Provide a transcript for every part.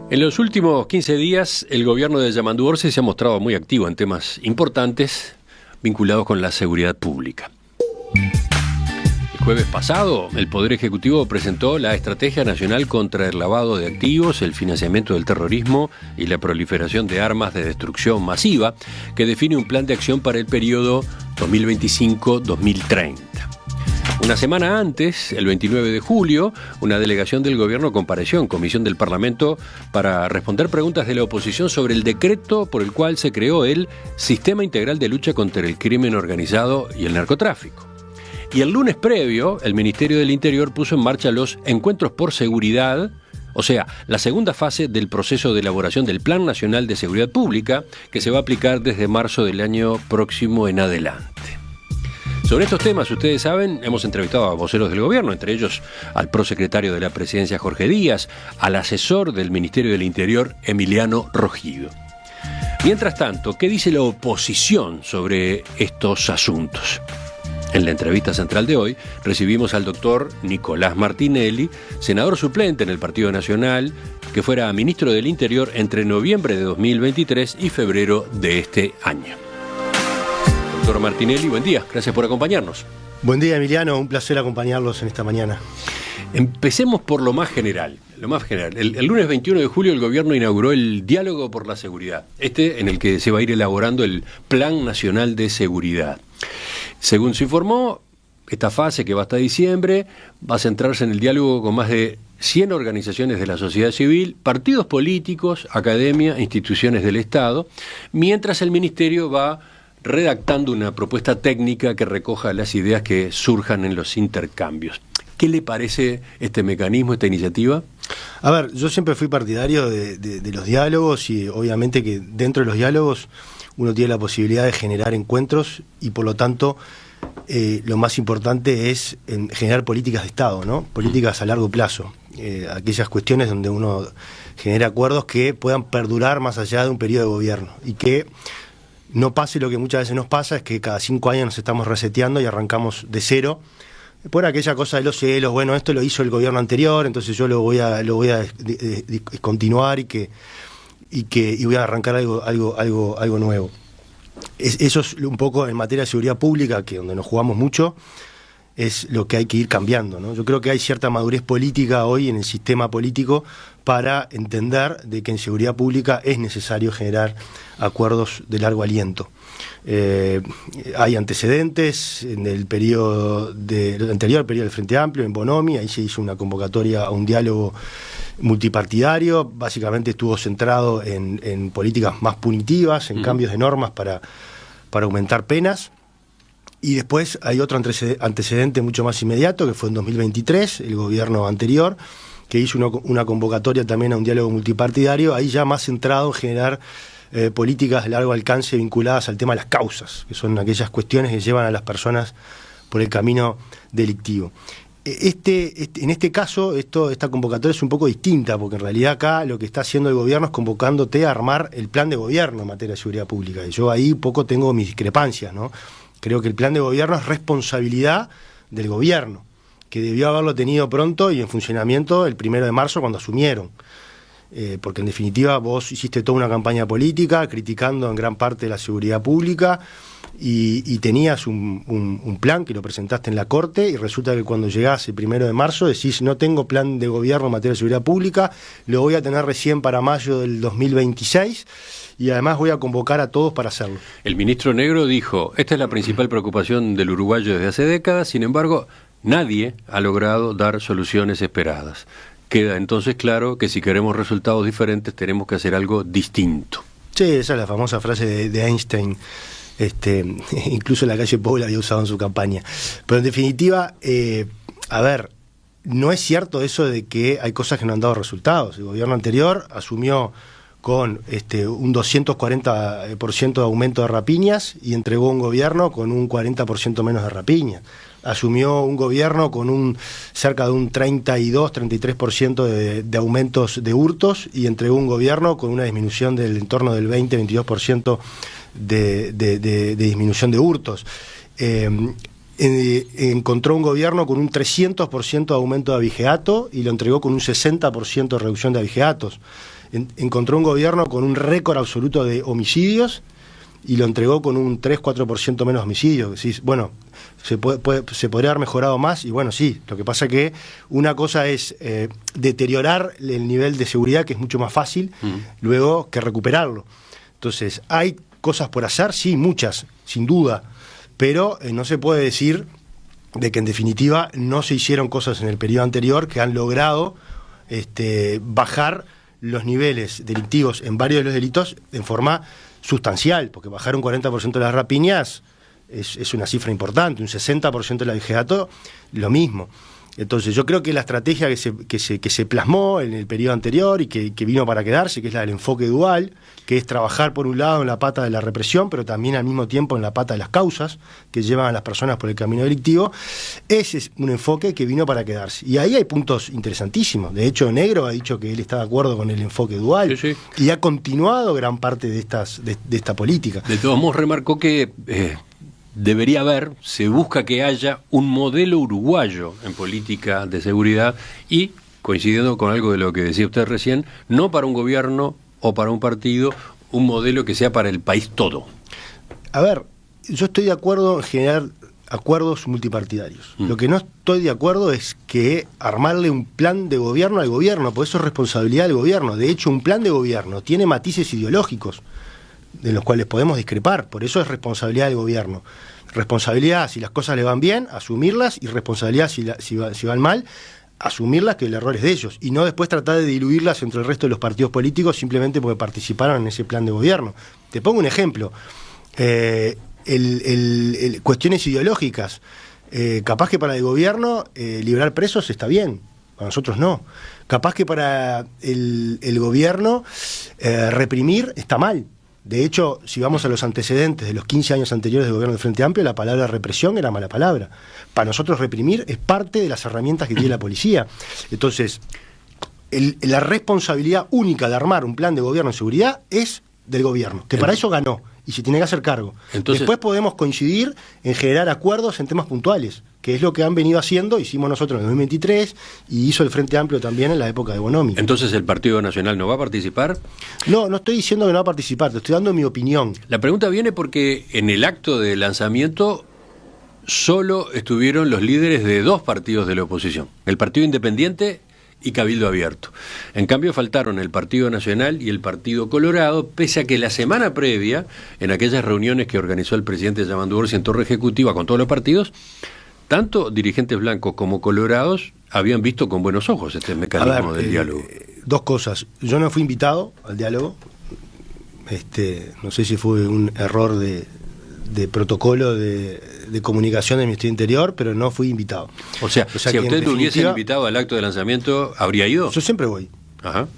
En los últimos 15 días, el gobierno de Yamandu Orce se ha mostrado muy activo en temas importantes vinculados con la seguridad pública. El jueves pasado, el Poder Ejecutivo presentó la Estrategia Nacional contra el Lavado de Activos, el financiamiento del terrorismo y la proliferación de armas de destrucción masiva, que define un plan de acción para el periodo 2025-2030. Una semana antes, el 29 de julio, una delegación del gobierno compareció en comisión del Parlamento para responder preguntas de la oposición sobre el decreto por el cual se creó el Sistema Integral de Lucha contra el Crimen Organizado y el Narcotráfico. Y el lunes previo, el Ministerio del Interior puso en marcha los encuentros por seguridad, o sea, la segunda fase del proceso de elaboración del Plan Nacional de Seguridad Pública, que se va a aplicar desde marzo del año próximo en adelante. Sobre estos temas, ustedes saben, hemos entrevistado a voceros del gobierno, entre ellos al prosecretario de la Presidencia, Jorge Díaz, al asesor del Ministerio del Interior, Emiliano Rogido. Mientras tanto, ¿qué dice la oposición sobre estos asuntos? En la entrevista central de hoy recibimos al doctor Nicolás Martinelli, senador suplente en el Partido Nacional, que fuera ministro del Interior entre noviembre de 2023 y febrero de este año. Doctor Martinelli, buen día, gracias por acompañarnos. Buen día, Emiliano, un placer acompañarlos en esta mañana. Empecemos por lo más general. El lunes 21 de julio el gobierno inauguró el Diálogo por la Seguridad, en el que se va a ir elaborando el Plan Nacional de Seguridad. Según se informó, esta fase, que va hasta diciembre, va a centrarse en el diálogo con más de 100 organizaciones de la sociedad civil, partidos políticos, academia, instituciones del Estado, mientras el Ministerio va redactando una propuesta técnica que recoja las ideas que surjan en los intercambios. ¿Qué le parece este mecanismo, esta iniciativa? A ver, yo siempre fui partidario de los diálogos y obviamente que dentro de los diálogos uno tiene la posibilidad de generar encuentros y por lo tanto lo más importante es generar políticas de Estado, ¿no? Políticas a largo plazo, aquellas cuestiones donde uno genera acuerdos que puedan perdurar más allá de un periodo de gobierno y que no pase lo que muchas veces nos pasa, es que cada 5 años nos estamos reseteando y arrancamos de cero por aquella cosa de los celos. Bueno, esto lo hizo el gobierno anterior, entonces yo lo voy a continuar y voy a arrancar algo nuevo. Eso es un poco en materia de seguridad pública, que donde nos jugamos mucho, es lo que hay que ir cambiando, ¿no? Yo creo que hay cierta madurez política hoy en el sistema político para entender de que en seguridad pública es necesario generar acuerdos de largo aliento. Hay antecedentes en el periodo anterior al periodo del Frente Amplio, en Bonomi, ahí se hizo una convocatoria a un diálogo multipartidario, básicamente estuvo centrado en políticas más punitivas, en cambios de normas para aumentar penas. Y después hay otro antecedente mucho más inmediato, que fue en 2023, el gobierno anterior, que hizo una convocatoria también a un diálogo multipartidario, ahí ya más centrado en generar políticas de largo alcance vinculadas al tema de las causas, que son aquellas cuestiones que llevan a las personas por el camino delictivo. En este caso, esta convocatoria es un poco distinta, porque en realidad acá lo que está haciendo el gobierno es convocándote a armar el plan de gobierno en materia de seguridad pública. Y yo ahí un poco tengo mis discrepancias, ¿no? Creo que el plan de gobierno es responsabilidad del gobierno, que debió haberlo tenido pronto y en funcionamiento el 1 de marzo cuando asumieron. Porque en definitiva vos hiciste toda una campaña política criticando en gran parte la seguridad pública y tenías un plan que lo presentaste en la Corte y resulta que cuando llegás el 1 de marzo decís no tengo plan de gobierno en materia de seguridad pública, lo voy a tener recién para mayo del 2026 y además voy a convocar a todos para hacerlo. El ministro Negro dijo, esta es la principal preocupación del uruguayo desde hace décadas, sin embargo, nadie ha logrado dar soluciones esperadas. Queda entonces claro que si queremos resultados diferentes tenemos que hacer algo distinto. Sí, esa es la famosa frase de Einstein, incluso la calle Pou la había usado en su campaña. Pero en definitiva, a ver, no es cierto eso de que hay cosas que no han dado resultados. El gobierno anterior asumió con un 240% de aumento de rapiñas y entregó un gobierno con un 40% menos de rapiñas. Asumió un gobierno con cerca de un 32-33% de aumentos de hurtos y entregó un gobierno con una disminución del entorno del 20-22% de disminución de hurtos. Encontró un gobierno con un 300% de aumento de abigeato y lo entregó con un 60% de reducción de abigeatos. encontró un gobierno con un récord absoluto de homicidios y lo entregó con un 3-4% menos homicidios. Decís, bueno, se podría haber mejorado más, y bueno, sí, lo que pasa que una cosa es deteriorar el nivel de seguridad, que es mucho más fácil, luego que recuperarlo. Entonces, ¿hay cosas por hacer? Sí, muchas, sin duda, pero no se puede decir de que en definitiva no se hicieron cosas en el periodo anterior que han logrado bajar los niveles delictivos en varios de los delitos en forma sustancial, porque bajar un 40% de las rapiñas es una cifra importante, un 60% del abigeato, lo mismo. Entonces yo creo que la estrategia que se plasmó en el periodo anterior y que vino para quedarse, que es la del enfoque dual, que es trabajar por un lado en la pata de la represión, pero también al mismo tiempo en la pata de las causas que llevan a las personas por el camino delictivo, ese es un enfoque que vino para quedarse. Y ahí hay puntos interesantísimos. De hecho, Negro ha dicho que él está de acuerdo con el enfoque dual, sí, sí, y ha continuado gran parte de esta política. De todos modos, remarcó que debería haber, se busca que haya un modelo uruguayo en política de seguridad y, coincidiendo con algo de lo que decía usted recién, no para un gobierno o para un partido, un modelo que sea para el país todo. A ver, yo estoy de acuerdo en generar acuerdos multipartidarios. Lo que no estoy de acuerdo es que armarle un plan de gobierno al gobierno, porque eso es responsabilidad del gobierno. De hecho, un plan de gobierno tiene matices ideológicos de los cuales podemos discrepar, por eso es responsabilidad del gobierno. Responsabilidad si las cosas le van bien, asumirlas, y responsabilidad si van mal, asumirlas, que el error es de ellos, y no después tratar de diluirlas entre el resto de los partidos políticos simplemente porque participaron en ese plan de gobierno. Te pongo un ejemplo, cuestiones ideológicas, capaz que para el gobierno liberar presos está bien, para nosotros no. Capaz que para el gobierno reprimir está mal. De hecho, si vamos a los antecedentes de los 15 años anteriores del gobierno del Frente Amplio, la palabra represión era mala palabra. Para nosotros reprimir es parte de las herramientas que tiene la policía. Entonces, la responsabilidad única de armar un plan de gobierno en seguridad es del gobierno, que para eso ganó y se tiene que hacer cargo. Entonces, después podemos coincidir en generar acuerdos en temas puntuales, que es lo que han venido haciendo, hicimos nosotros en el 2023 y hizo el Frente Amplio también en la época de Bonomi. Entonces, ¿el Partido Nacional no va a participar? No estoy diciendo que no va a participar, te estoy dando mi opinión. La pregunta viene porque en el acto de lanzamiento solo estuvieron los líderes de dos partidos de la oposición, el Partido Independiente y Cabildo Abierto. En cambio faltaron el Partido Nacional y el Partido Colorado, pese a que la semana previa, en aquellas reuniones que organizó el presidente Yamandu Orsi en Torre Ejecutiva con todos los partidos, tanto dirigentes blancos como colorados habían visto con buenos ojos este mecanismo del diálogo. Dos cosas. Yo no fui invitado al diálogo. No sé si fue un error de protocolo de comunicación del Ministerio Interior, pero no fui invitado. O sea si a usted lo hubiesen invitado al acto de lanzamiento, ¿habría ido? Yo siempre voy. Ajá.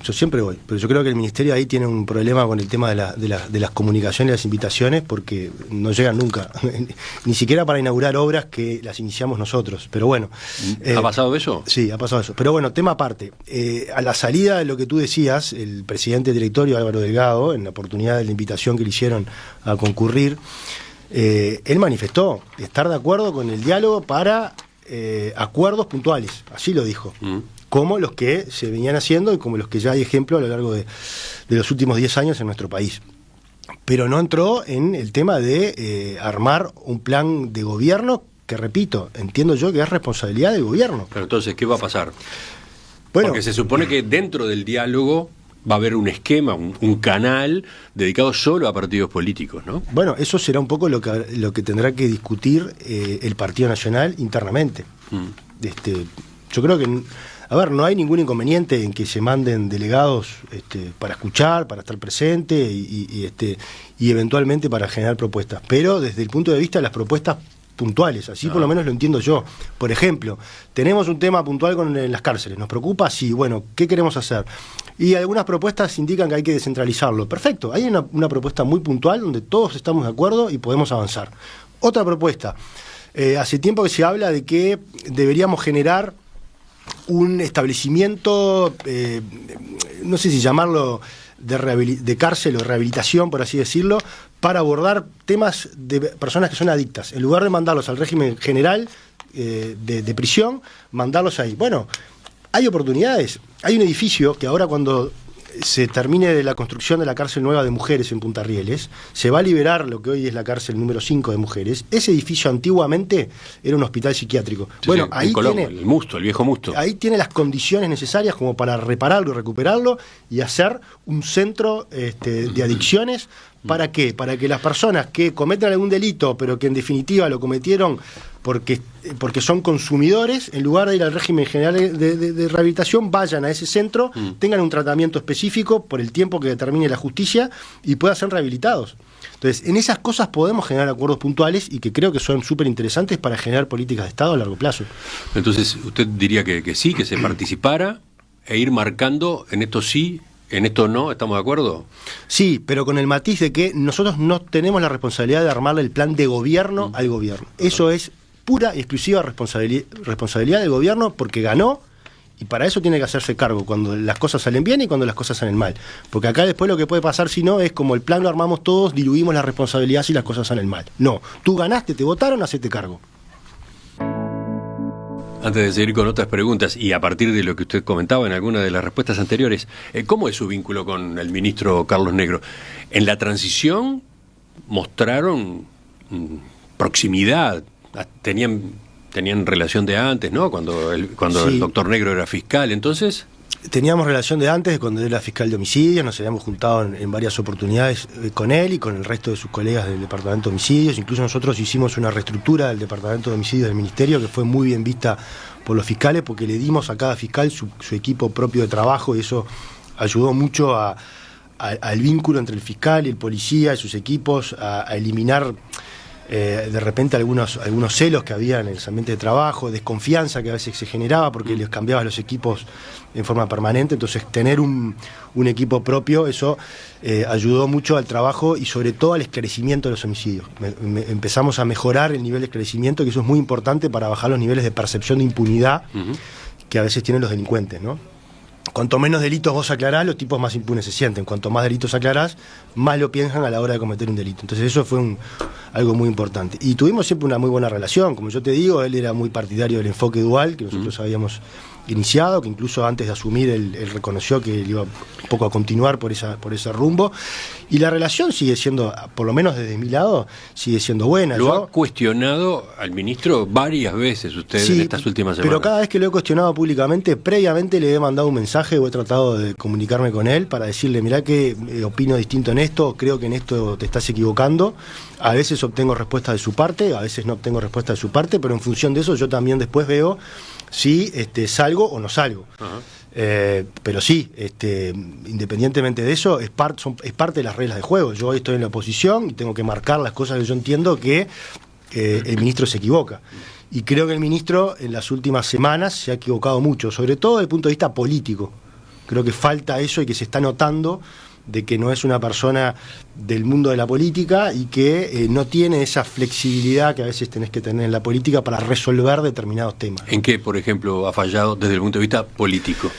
Yo siempre voy, pero yo creo que el Ministerio ahí tiene un problema con el tema de las comunicaciones y las invitaciones, porque no llegan nunca, ni siquiera para inaugurar obras que las iniciamos nosotros, pero bueno. ¿Ha pasado eso? Sí, ha pasado eso, pero bueno, tema aparte. A la salida de lo que tú decías, el presidente del directorio, Álvaro Delgado, en la oportunidad de la invitación que le hicieron a concurrir, él manifestó estar de acuerdo con el diálogo para acuerdos puntuales, así lo dijo. Como los que se venían haciendo y como los que ya hay ejemplo a lo largo de los últimos 10 años en nuestro país. Pero no entró en el tema de armar un plan de gobierno que, repito, entiendo yo que es responsabilidad del gobierno. Pero entonces, ¿qué va a pasar? Bueno, porque se supone que dentro del diálogo va a haber un esquema, un canal dedicado solo a partidos políticos, ¿no? Bueno, eso será un poco lo que tendrá que discutir el Partido Nacional internamente. Yo creo que... A ver, no hay ningún inconveniente en que se manden delegados para escuchar, para estar presente y eventualmente para generar propuestas. Pero desde el punto de vista de las propuestas puntuales, así por lo menos lo entiendo yo. Por ejemplo, tenemos un tema puntual con las cárceles. ¿Nos preocupa? Sí. Bueno, ¿qué queremos hacer? Y algunas propuestas indican que hay que descentralizarlo. Perfecto. Hay una propuesta muy puntual donde todos estamos de acuerdo y podemos avanzar. Otra propuesta. Hace tiempo que se habla de que deberíamos generar un establecimiento, no sé si llamarlo de cárcel o rehabilitación, por así decirlo, para abordar temas de personas que son adictas. En lugar de mandarlos al régimen general de prisión, mandarlos ahí. Bueno, hay oportunidades. Hay un edificio que ahora cuando se termine de la construcción de la cárcel nueva de mujeres en Punta Rieles, se va a liberar lo que hoy es la cárcel número 5 de mujeres. Ese edificio antiguamente era un hospital psiquiátrico. Sí, bueno, sí, ahí Colombo, tiene... el Musto, el viejo Musto. Ahí tiene las condiciones necesarias como para repararlo y recuperarlo y hacer un centro de adicciones. ¿Para qué? Para que las personas que cometen algún delito, pero que en definitiva lo cometieron porque son consumidores, en lugar de ir al régimen general de rehabilitación, vayan a ese centro, tengan un tratamiento específico por el tiempo que determine la justicia y puedan ser rehabilitados. Entonces, en esas cosas podemos generar acuerdos puntuales y que creo que son súper interesantes para generar políticas de Estado a largo plazo. Entonces, usted diría que sí, que se participara e ir marcando en esto sí, en esto no, ¿estamos de acuerdo? Sí, pero con el matiz de que nosotros no tenemos la responsabilidad de armarle el plan de gobierno al gobierno. Eso es pura y exclusiva responsabilidad del gobierno porque ganó y para eso tiene que hacerse cargo cuando las cosas salen bien y cuando las cosas salen mal. Porque acá después lo que puede pasar si no es como el plan lo armamos todos, diluimos la responsabilidad si las cosas salen mal. No, tú ganaste, te votaron, hacete cargo. Antes de seguir con otras preguntas, y a partir de lo que usted comentaba en alguna de las respuestas anteriores, ¿cómo es su vínculo con el ministro Carlos Negro? En la transición mostraron proximidad, tenían relación de antes, ¿no? Cuando Sí. el doctor Negro era fiscal, entonces... Teníamos relación de antes, de cuando él era fiscal de homicidios, nos habíamos juntado en varias oportunidades con él y con el resto de sus colegas del Departamento de Homicidios. Incluso nosotros hicimos una reestructura del Departamento de Homicidios del Ministerio que fue muy bien vista por los fiscales porque le dimos a cada fiscal su equipo propio de trabajo y eso ayudó mucho al vínculo entre el fiscal y el policía y sus equipos, a eliminar... de repente algunos celos que había en el ambiente de trabajo, desconfianza que a veces se generaba porque les cambiabas los equipos en forma permanente, entonces tener un equipo propio, eso ayudó mucho al trabajo y sobre todo al esclarecimiento de los homicidios. Empezamos a mejorar el nivel de esclarecimiento, que eso es muy importante para bajar los niveles de percepción de impunidad que a veces tienen los delincuentes, ¿no? Cuanto menos delitos vos aclarás, los tipos más impunes se sienten. Cuanto más delitos aclarás, más lo piensan a la hora de cometer un delito. Entonces eso fue algo muy importante. Y tuvimos siempre una muy buena relación. Como yo te digo, él era muy partidario del enfoque dual que nosotros habíamos iniciado, que incluso antes de asumir él reconoció que él iba un poco a continuar por ese rumbo. Y la relación sigue siendo, por lo menos desde mi lado, sigue siendo buena. Lo ha cuestionado al ministro varias veces usted en estas últimas semanas. Pero cada vez que lo he cuestionado públicamente, previamente le he mandado un mensaje o he tratado de comunicarme con él para decirle, mirá que opino distinto en esto, creo que en esto te estás equivocando. A veces obtengo respuesta de su parte, a veces no obtengo respuesta de su parte, pero en función de eso yo también después veo si salgo o no salgo. Pero sí, independientemente de eso, es parte de las reglas de juego. Yo hoy estoy en la oposición y tengo que marcar las cosas que yo entiendo que el ministro se equivoca. Y creo que el ministro en las últimas semanas se ha equivocado mucho, sobre todo desde el punto de vista político. Creo que falta eso y que se está notando de que no es una persona del mundo de la política y que no tiene esa flexibilidad que a veces tenés que tener en la política para resolver determinados temas. ¿En qué, por ejemplo, ha fallado desde el punto de vista político?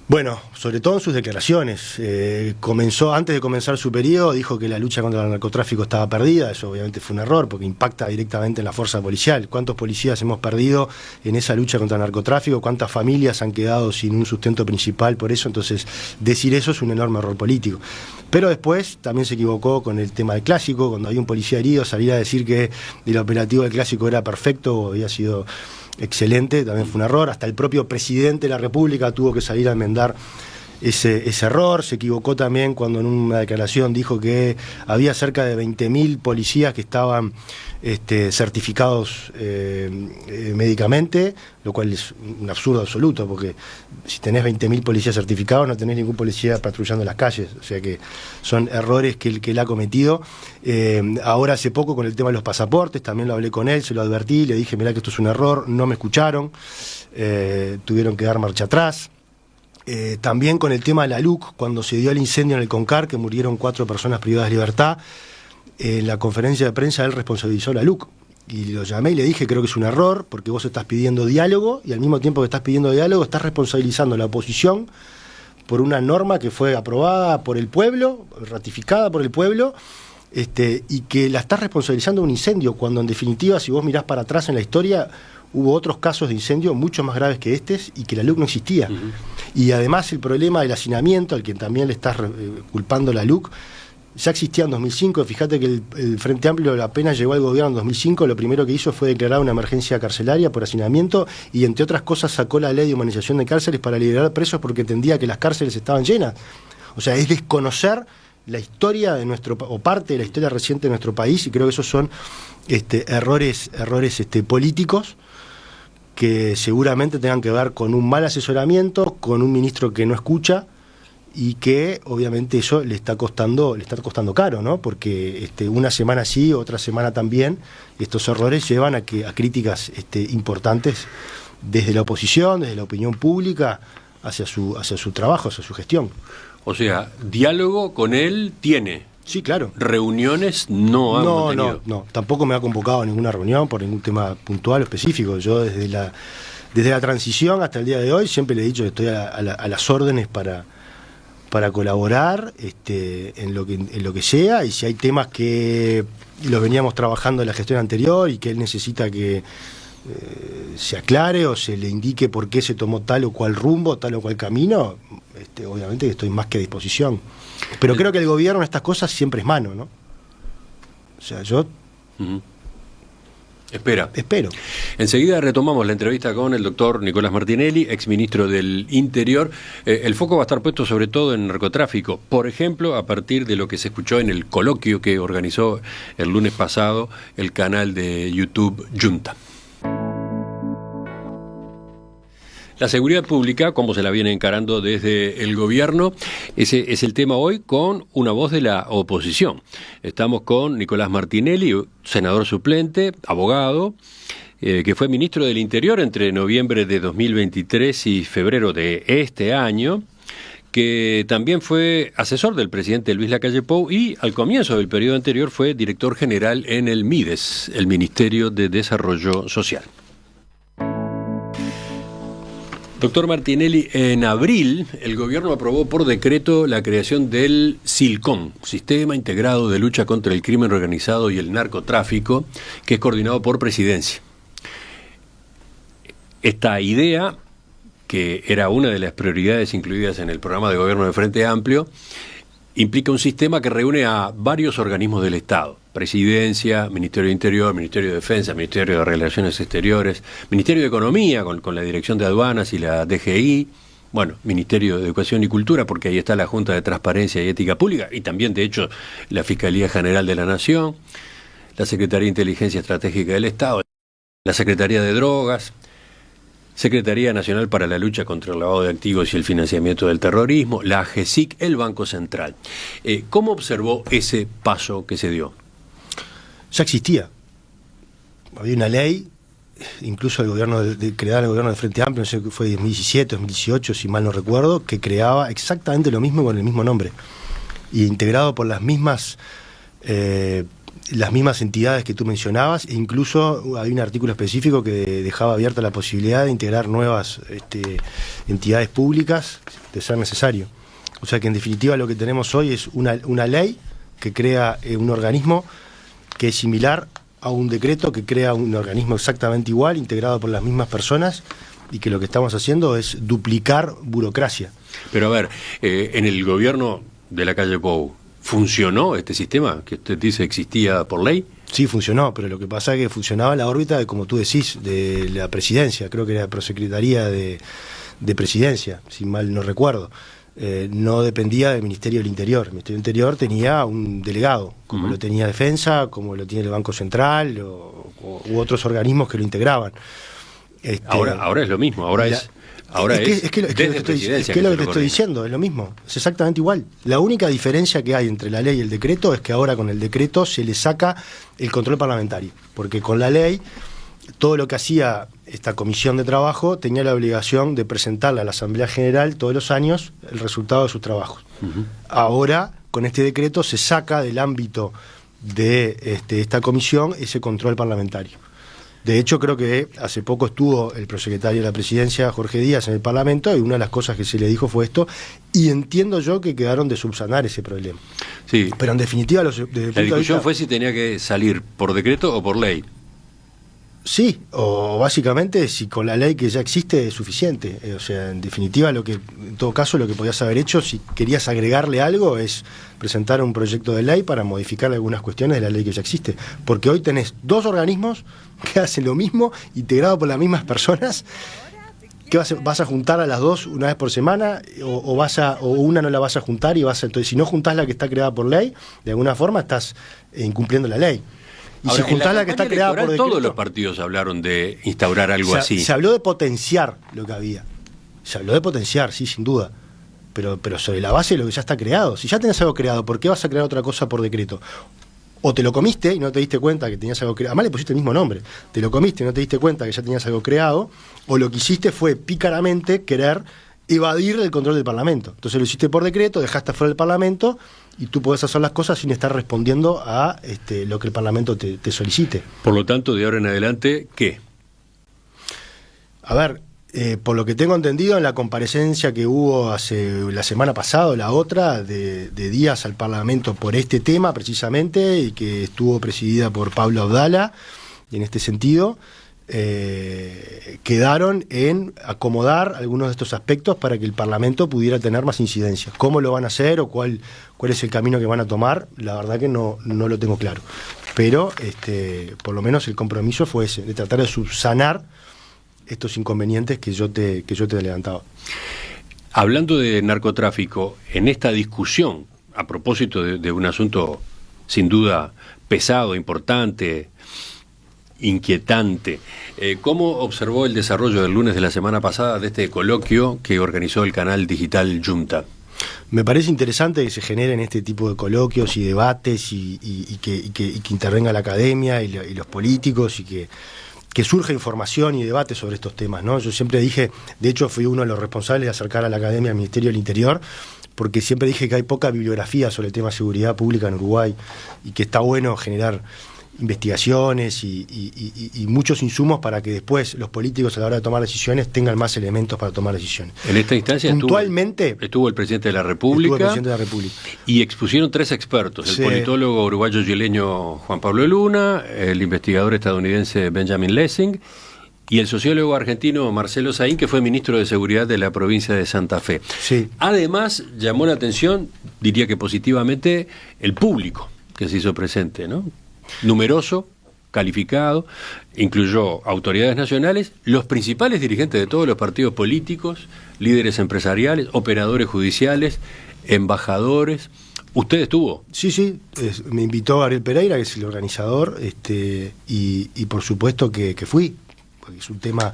Bueno, sobre todo en sus declaraciones. Antes de comenzar su periodo, dijo que la lucha contra el narcotráfico estaba perdida. Eso obviamente fue un error porque impacta directamente en la fuerza policial. ¿Cuántos policías hemos perdido en esa lucha contra el narcotráfico? ¿Cuántas familias han quedado sin un sustento principal por eso? Entonces, decir eso es un enorme error político. Pero después también se equivocó con el tema del Clásico. Cuando había un policía herido, salir a decir que el operativo del Clásico era perfecto o había sido excelente, también fue un error. Hasta el propio presidente de la República tuvo que salir a enmendar ese error. Se equivocó también cuando en una declaración dijo que había cerca de 20.000 policías que estaban certificados médicamente, lo cual es un absurdo absoluto, porque si tenés 20.000 policías certificados no tenés ningún policía patrullando las calles, o sea que son errores que él ha cometido. Ahora hace poco con el tema de los pasaportes, también lo hablé con él, se lo advertí, le dije, mirá que esto es un error, no me escucharon, tuvieron que dar marcha atrás. También con el tema de la LUC, cuando se dio el incendio en el Concar, que murieron 4 personas privadas de libertad, en la conferencia de prensa él responsabilizó a la LUC. Y lo llamé y le dije, creo que es un error, porque vos estás pidiendo diálogo, y al mismo tiempo que estás pidiendo diálogo, estás responsabilizando a la oposición por una norma que fue aprobada por el pueblo, ratificada por el pueblo, y que la estás responsabilizando de un incendio, cuando en definitiva, si vos mirás para atrás en la historia, hubo otros casos de incendio mucho más graves que y que la LUC no existía. Y además el problema del hacinamiento, al quien también le estás culpando la LUC, ya existía en 2005. Fíjate que el Frente Amplio apenas llegó al gobierno en 2005, lo primero que hizo fue declarar una emergencia carcelaria por hacinamiento y, entre otras cosas, sacó la ley de humanización de cárceles para liberar presos porque entendía que las cárceles estaban llenas. O sea, es desconocer la historia de o parte de la historia reciente de nuestro país, y creo que esos son errores políticos que seguramente tengan que ver con un mal asesoramiento, con un ministro que no escucha, y que obviamente eso le está costando caro, ¿no? Porque una semana sí, otra semana también, estos errores llevan a críticas importantes desde la oposición, desde la opinión pública, hacia su trabajo, hacia su gestión. O sea, diálogo con él tiene. Sí, claro. Reuniones no han mantenido. No, tampoco me ha convocado a ninguna reunión por ningún tema puntual o específico. Yo desde la transición hasta el día de hoy siempre le he dicho que estoy a las órdenes para colaborar en lo que sea, y si hay temas que los veníamos trabajando en la gestión anterior y que él necesita que se aclare o se le indique por qué se tomó tal o cual rumbo, tal o cual camino, obviamente que estoy más que a disposición. Pero creo que el gobierno en estas cosas siempre es mano, ¿no? O sea, yo... Espero. Enseguida retomamos la entrevista con el doctor Nicolás Martinelli, exministro del Interior. El foco va a estar puesto sobre todo en narcotráfico, por ejemplo, a partir de lo que se escuchó en el coloquio que organizó el lunes pasado el canal de YouTube Junta. La seguridad pública, cómo se la viene encarando desde el gobierno, ese es el tema hoy con una voz de la oposición. Estamos con Nicolás Martinelli, senador suplente, abogado, que fue ministro del Interior entre noviembre de 2023 y febrero de este año, que también fue asesor del presidente Luis Lacalle Pou y al comienzo del periodo anterior fue director general en el MIDES, el Ministerio de Desarrollo Social. Doctor Martinelli, en abril el gobierno aprobó por decreto la creación del SILCON, Sistema Integrado de Lucha contra el Crimen Organizado y el Narcotráfico, que es coordinado por Presidencia. Esta idea, que era una de las prioridades incluidas en el programa de gobierno de Frente Amplio, implica un sistema que reúne a varios organismos del Estado: Presidencia, Ministerio de Interior, Ministerio de Defensa, Ministerio de Relaciones Exteriores, Ministerio de Economía con la Dirección de Aduanas y la DGI, bueno, Ministerio de Educación y Cultura, porque ahí está la Junta de Transparencia y Ética Pública, y también, de hecho, la Fiscalía General de la Nación, la Secretaría de Inteligencia Estratégica del Estado, la Secretaría de Drogas, Secretaría Nacional para la Lucha contra el Lavado de Activos y el Financiamiento del Terrorismo, la AGESIC, el Banco Central. ¿Cómo observó ese paso que se dio? Ya existía. Había una ley, incluso el gobierno creada el gobierno de Frente Amplio, no sé si fue 2017, 2018, si mal no recuerdo, que creaba exactamente lo mismo con el mismo nombre, y integrado por las mismas entidades que tú mencionabas, e incluso hay un artículo específico que dejaba abierta la posibilidad de integrar nuevas entidades públicas de ser necesario. O sea que en definitiva lo que tenemos hoy es una ley que crea un organismo que es similar a un decreto que crea un organismo exactamente igual, integrado por las mismas personas, y que lo que estamos haciendo es duplicar burocracia. Pero a ver, en el gobierno de Lacalle Pou, ¿funcionó este sistema que usted dice existía por ley? Sí, funcionó, pero lo que pasa es que funcionaba en la órbita de, como tú decís, de la presidencia, creo que era la prosecretaría de presidencia, si mal no recuerdo. No dependía del Ministerio del Interior. El Ministerio del Interior tenía un delegado, como lo tenía Defensa, como lo tiene el Banco Central u otros organismos que lo integraban. Ahora es lo mismo, ahora es lo que te estoy diciendo, es lo mismo, es exactamente igual. La única diferencia que hay entre la ley y el decreto es que ahora con el decreto se le saca el control parlamentario, porque con la ley todo lo que hacía esta comisión de trabajo tenía la obligación de presentarle a la Asamblea General todos los años el resultado de sus trabajos. Ahora, con este decreto, se saca del ámbito de esta comisión ese control parlamentario. De hecho, creo que hace poco estuvo el prosecretario de la Presidencia, Jorge Díaz, en el Parlamento, y una de las cosas que se le dijo fue esto, y entiendo yo que quedaron de subsanar ese problema. Sí. Pero en definitiva, la discusión fue si tenía que salir por decreto o por ley. Sí, o básicamente si con la ley que ya existe es suficiente. O sea, en definitiva, en todo caso, lo que podías haber hecho, si querías agregarle algo, es presentar un proyecto de ley para modificar algunas cuestiones de la ley que ya existe. Porque hoy tenés dos organismos que hacen lo mismo, integrados por las mismas personas, que vas a juntar a las dos una vez por semana, o una no la vas a juntar, entonces si no juntás la que está creada por ley, de alguna forma estás incumpliendo la ley. Y ahora, si juntás la que está creada por decreto, todos los partidos hablaron de instaurar algo así. Se habló de potenciar lo que había. Se habló de potenciar, sí, sin duda. Pero sobre la base de lo que ya está creado. Si ya tenés algo creado, ¿por qué vas a crear otra cosa por decreto? O te lo comiste y no te diste cuenta que tenías algo creado. Además le pusiste el mismo nombre. Te lo comiste y no te diste cuenta que ya tenías algo creado. O lo que hiciste fue pícaramente querer evadir el control del Parlamento. Entonces lo hiciste por decreto, dejaste fuera del Parlamento y tú podés hacer las cosas sin estar respondiendo a lo que el Parlamento te solicite. Por lo tanto, de ahora en adelante, ¿qué? A ver, por lo que tengo entendido, en la comparecencia que hubo la semana pasada o la otra, de Díaz al Parlamento por este tema precisamente, y que estuvo presidida por Pablo Abdala, y en este sentido quedaron en acomodar algunos de estos aspectos para que el Parlamento pudiera tener más incidencia. ¿Cómo lo van a hacer o cuál es el camino que van a tomar? La verdad que no lo tengo claro. Pero por lo menos el compromiso fue ese, de tratar de subsanar estos inconvenientes que yo te adelantaba. Hablando de narcotráfico, en esta discusión, a propósito de un asunto sin duda pesado, importante, inquietante, ¿cómo observó el desarrollo del lunes de la semana pasada de este coloquio que organizó el canal digital Yumta? Me parece interesante que se generen este tipo de coloquios y debates y que intervenga la academia y los políticos y que surja información y debate sobre estos temas, ¿no? Yo siempre dije, de hecho fui uno de los responsables de acercar a la academia al Ministerio del Interior, porque siempre dije que hay poca bibliografía sobre el tema de seguridad pública en Uruguay y que está bueno generar investigaciones y muchos insumos para que después los políticos a la hora de tomar decisiones tengan más elementos para tomar decisiones. En esta instancia puntualmente estuvo el presidente de la República, y expusieron tres expertos: el politólogo uruguayo chileño Juan Pablo Luna, el investigador estadounidense Benjamin Lessing y el sociólogo argentino Marcelo Saín, que fue ministro de Seguridad de la provincia de Santa Fe. Sí. Además, llamó la atención, diría que positivamente, el público que se hizo presente, ¿no? Numeroso, calificado, incluyó autoridades nacionales, los principales dirigentes de todos los partidos políticos, líderes empresariales, operadores judiciales, embajadores. ¿Usted estuvo? Sí, me invitó Gabriel Pereira, que es el organizador, y por supuesto que fui, porque es un tema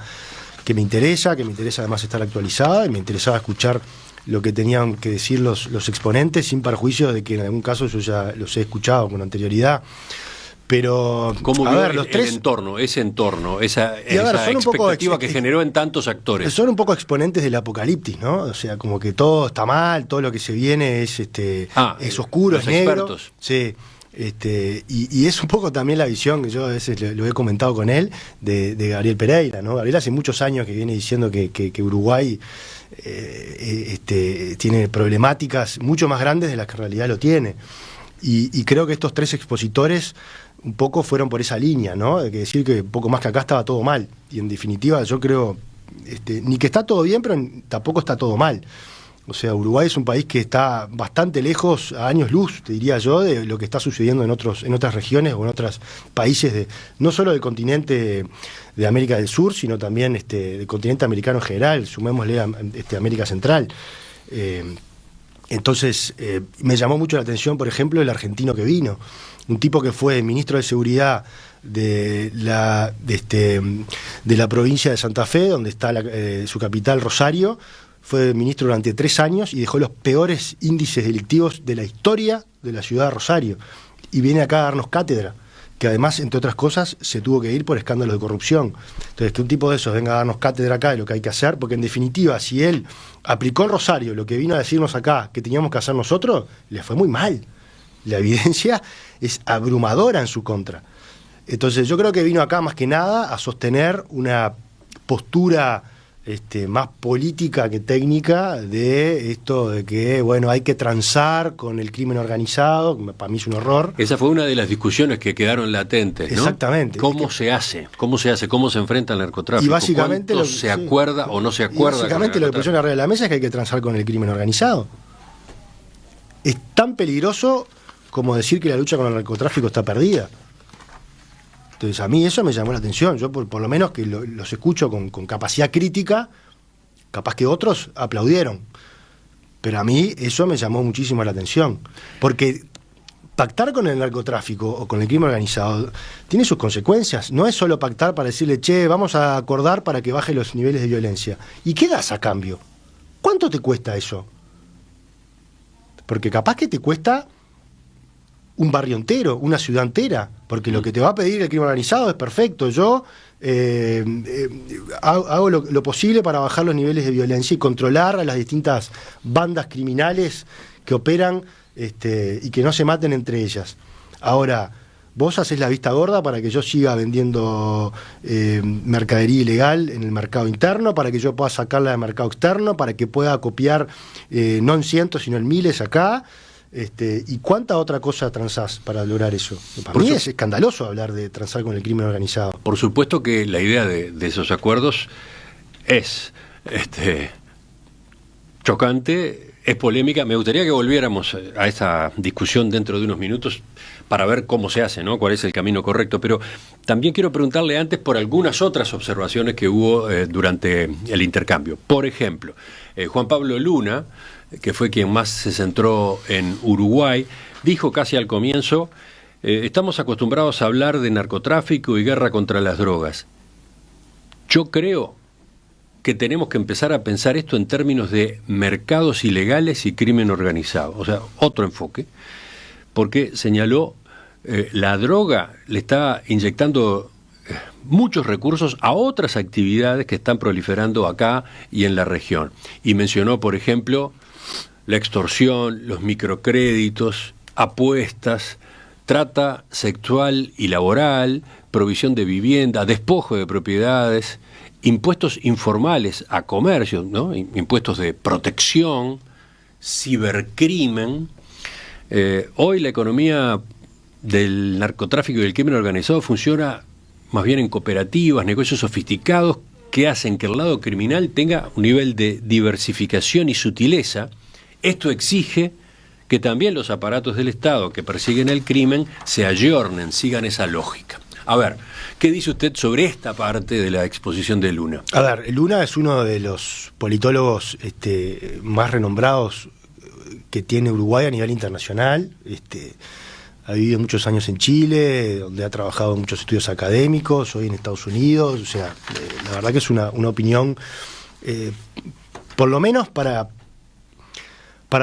que me interesa además estar actualizada, y me interesaba escuchar lo que tenían que decir los exponentes, sin perjuicio de que en algún caso yo ya los he escuchado con anterioridad. Pero, ¿cómo vio ese entorno, esa expectativa que generó en tantos actores? Son un poco exponentes del apocalipsis, ¿no? O sea, como que todo está mal, todo lo que se viene es oscuro, es negro. Expertos. Sí. Y es un poco también la visión que yo a veces lo he comentado con él, de Gabriel Pereira, ¿no? Gabriel hace muchos años que viene diciendo que Uruguay tiene problemáticas mucho más grandes de las que en realidad lo tiene. Y creo que estos tres expositores un poco fueron por esa línea, ¿no? Hay que decir que un poco más que acá estaba todo mal. Y en definitiva yo creo ni que está todo bien, pero tampoco está todo mal. O sea, Uruguay es un país que está bastante lejos, a años luz, te diría yo, de lo que está sucediendo en otras regiones o en otros países, no solo del continente de América del Sur, sino también del continente americano en general, sumémosle a América Central. Entonces, me llamó mucho la atención, por ejemplo, el argentino que vino, un tipo que fue ministro de Seguridad de la provincia de Santa Fe, donde está su capital, Rosario. Fue ministro durante 3 años y dejó los peores índices delictivos de la historia de la ciudad de Rosario. Y viene acá a darnos cátedra, que además, entre otras cosas, se tuvo que ir por escándalos de corrupción. Entonces, que un tipo de esos venga a darnos cátedra acá de lo que hay que hacer, porque en definitiva, si él aplicó en Rosario lo que vino a decirnos acá que teníamos que hacer nosotros, le fue muy mal. La evidencia es abrumadora en su contra. Entonces, yo creo que vino acá más que nada a sostener una postura más política que técnica de esto de que, bueno, hay que transar con el crimen organizado, que para mí es un horror. Esa fue una de las discusiones que quedaron latentes, ¿no? Exactamente. ¿Cómo se hace? ¿Cómo se enfrenta al narcotráfico? Y básicamente ¿Cuánto se acuerda o no se acuerda? Y básicamente lo que pusieron arriba de la mesa es que hay que transar con el crimen organizado. Es tan peligroso como decir que la lucha con el narcotráfico está perdida. Entonces a mí eso me llamó la atención. Yo por lo menos que los escucho con capacidad crítica, capaz que otros aplaudieron. Pero a mí eso me llamó muchísimo la atención. Porque pactar con el narcotráfico o con el crimen organizado tiene sus consecuencias. No es solo pactar para decirle, che, vamos a acordar para que baje los niveles de violencia. ¿Y qué das a cambio? ¿Cuánto te cuesta eso? Porque capaz que te cuesta un barrio entero, una ciudad entera, porque lo que te va a pedir el crimen organizado es perfecto. Yo hago lo posible para bajar los niveles de violencia y controlar a las distintas bandas criminales que operan y que no se maten entre ellas. Ahora, vos haces la vista gorda para que yo siga vendiendo mercadería ilegal en el mercado interno, para que yo pueda sacarla del mercado externo, para que pueda copiar no en cientos sino en miles acá. ¿Y cuánta otra cosa transás para lograr eso? Para mí es escandaloso hablar de transar con el crimen organizado. Por supuesto que la idea de esos acuerdos es chocante, es polémica. Me gustaría que volviéramos a esta discusión dentro de unos minutos para ver cómo se hace, ¿no? Cuál es el camino correcto. Pero también quiero preguntarle antes por algunas otras observaciones que hubo durante el intercambio. Por ejemplo, Juan Pablo Luna, que fue quien más se centró en Uruguay, dijo casi al comienzo, estamos acostumbrados a hablar de narcotráfico y guerra contra las drogas. Yo creo que tenemos que empezar a pensar esto en términos de mercados ilegales y crimen organizado, o sea, otro enfoque, porque señaló, la droga le está inyectando muchos recursos a otras actividades que están proliferando acá y en la región. Y mencionó, por ejemplo, la extorsión, los microcréditos, apuestas, trata sexual y laboral, provisión de vivienda, despojo de propiedades, impuestos informales a comercio, ¿no? Impuestos de protección, cibercrimen. Hoy la economía del narcotráfico y del crimen organizado funciona más bien en cooperativas, negocios sofisticados que hacen que el lado criminal tenga un nivel de diversificación y sutileza. Esto exige que también los aparatos del Estado que persiguen el crimen se ayornen, sigan esa lógica. A ver, ¿qué dice usted sobre esta parte de la exposición de Luna? A ver, Luna es uno de los politólogos más renombrados que tiene Uruguay a nivel internacional. Ha vivido muchos años en Chile, donde ha trabajado en muchos estudios académicos, hoy en Estados Unidos. O sea, la verdad que es una opinión, por lo menos para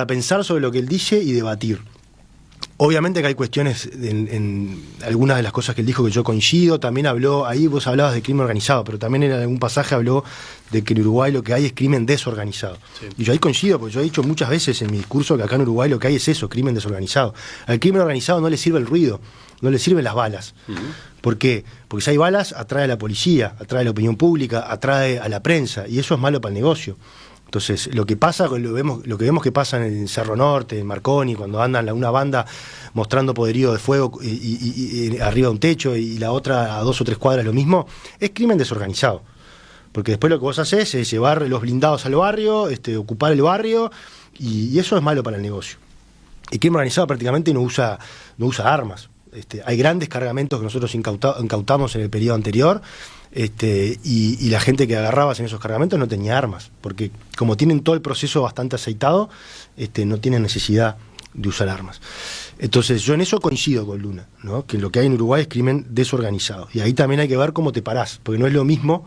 pensar sobre lo que él dice y debatir. Obviamente que hay cuestiones en algunas de las cosas que él dijo que yo coincido. También habló, ahí vos hablabas de crimen organizado, pero también en algún pasaje habló de que en Uruguay lo que hay es crimen desorganizado. Sí. Y yo ahí coincido, porque yo he dicho muchas veces en mi discurso que acá en Uruguay lo que hay es eso, crimen desorganizado. Al crimen organizado no le sirve el ruido, no le sirven las balas. Uh-huh. ¿Por qué? Porque si hay balas, atrae a la policía, atrae a la opinión pública, atrae a la prensa, y eso es malo para el negocio. Entonces, lo que vemos que pasa en el Cerro Norte, en Marconi, cuando andan una banda mostrando poderío de fuego y arriba de un techo y la otra a 2 o 3 cuadras lo mismo, es crimen desorganizado. Porque después lo que vos haces es llevar los blindados al barrio, ocupar el barrio, y eso es malo para el negocio. El crimen organizado prácticamente no usa armas. Hay grandes cargamentos que nosotros incautamos en el periodo anterior, y la gente que agarrabas en esos cargamentos no tenía armas, porque como tienen todo el proceso bastante aceitado, no tienen necesidad de usar armas. Entonces yo en eso coincido con Luna, ¿no? Que lo que hay en Uruguay es crimen desorganizado, y ahí también hay que ver cómo te parás, porque no es lo mismo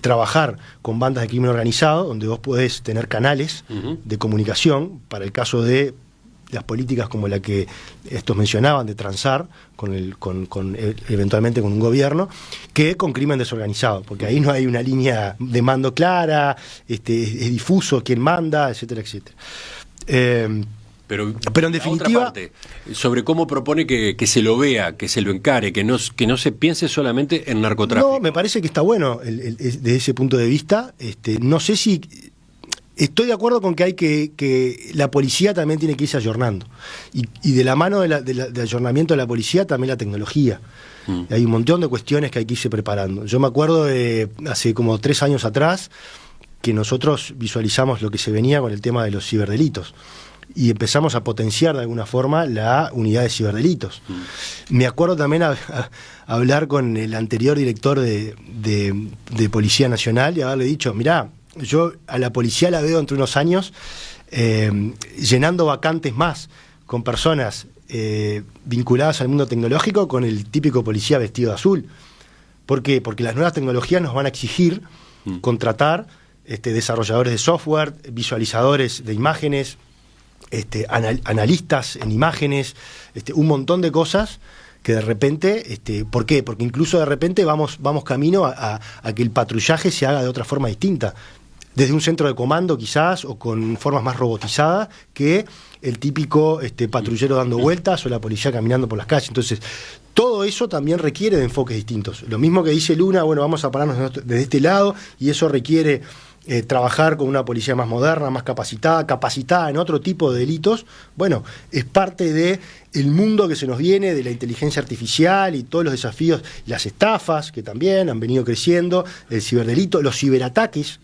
trabajar con bandas de crimen organizado, donde vos podés tener canales uh-huh. de comunicación, para el caso de las políticas como la que estos mencionaban, de transar eventualmente con un gobierno, que con crimen desorganizado, porque ahí no hay una línea de mando clara, es difuso quién manda, etcétera, etcétera. pero en definitiva, otra parte, sobre cómo propone que se lo vea, que se lo encare, que no se piense solamente en narcotráfico. No, me parece que está bueno desde ese punto de vista. No sé si... Estoy de acuerdo con que hay que la policía también tiene que irse ayornando. Y de la mano de ayornamiento de la policía también la tecnología. Hay un montón de cuestiones que hay que irse preparando. Yo me acuerdo de hace como 3 años atrás que nosotros visualizamos lo que se venía con el tema de los ciberdelitos. Y empezamos a potenciar de alguna forma la unidad de ciberdelitos. Me acuerdo también a hablar con el anterior director de Policía Nacional y haberle dicho, mirá, yo a la policía la veo entre unos años llenando vacantes más con personas vinculadas al mundo tecnológico con el típico policía vestido de azul. ¿Por qué? Porque las nuevas tecnologías nos van a exigir contratar desarrolladores de software, visualizadores de imágenes, analistas en imágenes, un montón de cosas que de repente, ¿por qué? Porque incluso de repente vamos camino a que el patrullaje se haga de otra forma distinta, desde un centro de comando quizás, o con formas más robotizadas que el típico patrullero dando vueltas o la policía caminando por las calles. Entonces, todo eso también requiere de enfoques distintos. Lo mismo que dice Luna, bueno, vamos a pararnos desde este lado, y eso requiere trabajar con una policía más moderna, más capacitada en otro tipo de delitos. Bueno, es parte de el mundo que se nos viene, de la inteligencia artificial y todos los desafíos, las estafas que también han venido creciendo, el ciberdelito, los ciberataques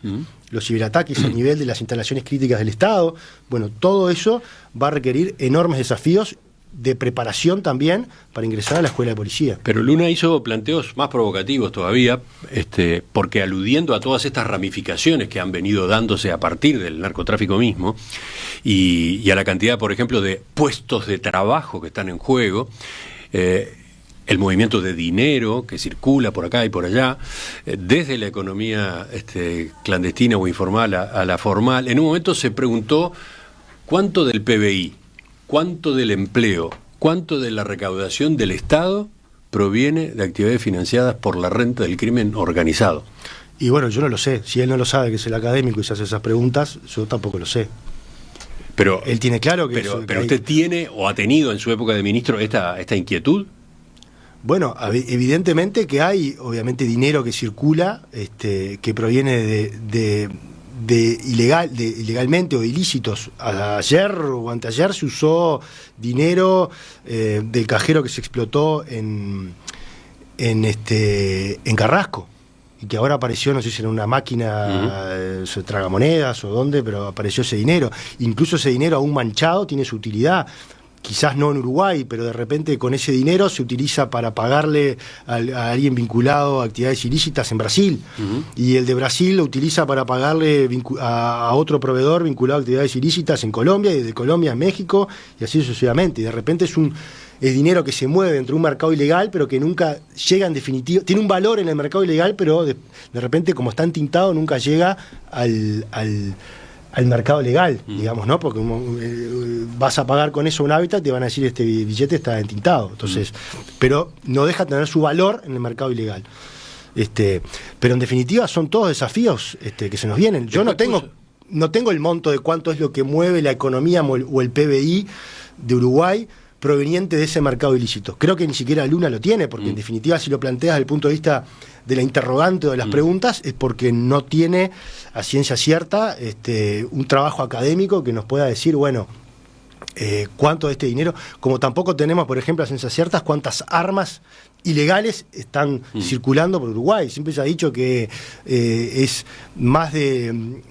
a nivel de las instalaciones críticas del Estado. Bueno, todo eso va a requerir enormes desafíos de preparación también para ingresar a la escuela de policía. Pero Luna hizo planteos más provocativos todavía, porque aludiendo a todas estas ramificaciones que han venido dándose a partir del narcotráfico mismo y a la cantidad, por ejemplo, de puestos de trabajo que están en juego, el movimiento de dinero que circula por acá y por allá, desde la economía clandestina o informal a la formal. En un momento se preguntó cuánto del PBI, cuánto del empleo, cuánto de la recaudación del Estado proviene de actividades financiadas por la renta del crimen organizado. Y bueno, yo no lo sé. Si él no lo sabe, que es el académico y se hace esas preguntas, yo tampoco lo sé. Pero él tiene claro que... Pero usted tiene o ha tenido en su época de ministro esta inquietud. Bueno, evidentemente que hay, obviamente, dinero que circula, que proviene ilegalmente o ilícitos. Ayer o anteayer se usó dinero del cajero que se explotó en Carrasco, y que ahora apareció, no sé si era una máquina tragamonedas o dónde, pero apareció ese dinero. Incluso ese dinero aún manchado tiene su utilidad. Quizás no en Uruguay, pero de repente con ese dinero se utiliza para pagarle a alguien vinculado a actividades ilícitas en Brasil. Y el de Brasil lo utiliza para pagarle a otro proveedor vinculado a actividades ilícitas en Colombia, y de Colombia a México, y así sucesivamente. Y de repente es dinero que se mueve dentro de un mercado ilegal, pero que nunca llega en definitiva. Tiene un valor en el mercado ilegal, pero de repente, como está entintado, nunca llega al mercado legal, digamos, ¿no? Porque vas a pagar con eso un hábitat, te van a decir este billete está entintado. Entonces, pero no deja de tener su valor en el mercado ilegal. Pero en definitiva son todos desafíos que se nos vienen. Yo no tengo el monto de cuánto es lo que mueve la economía o el PBI de Uruguay proveniente de ese mercado ilícito. Creo que ni siquiera Luna lo tiene, porque en definitiva, si lo planteas desde el punto de vista de la interrogante o de las preguntas, es porque no tiene a ciencia cierta un trabajo académico que nos pueda decir, bueno, cuánto de este dinero, como tampoco tenemos, por ejemplo, a ciencia cierta cuántas armas ilegales están circulando por Uruguay. Siempre se ha dicho que es más del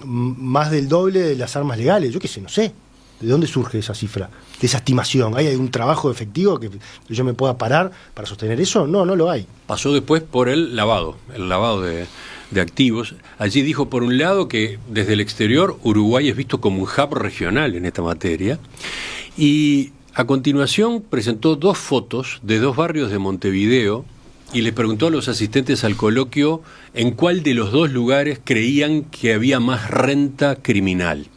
doble de las armas legales. Yo qué sé, no sé. ¿De dónde surge esa cifra, de esa estimación? ¿Hay algún trabajo efectivo que yo me pueda parar para sostener eso? No lo hay. Pasó después por el lavado de activos. Allí dijo, por un lado, que desde el exterior Uruguay es visto como un hub regional en esta materia, y a continuación presentó 2 fotos de 2 barrios de Montevideo y les preguntó a los asistentes al coloquio en cuál de los 2 lugares creían que había más renta criminal.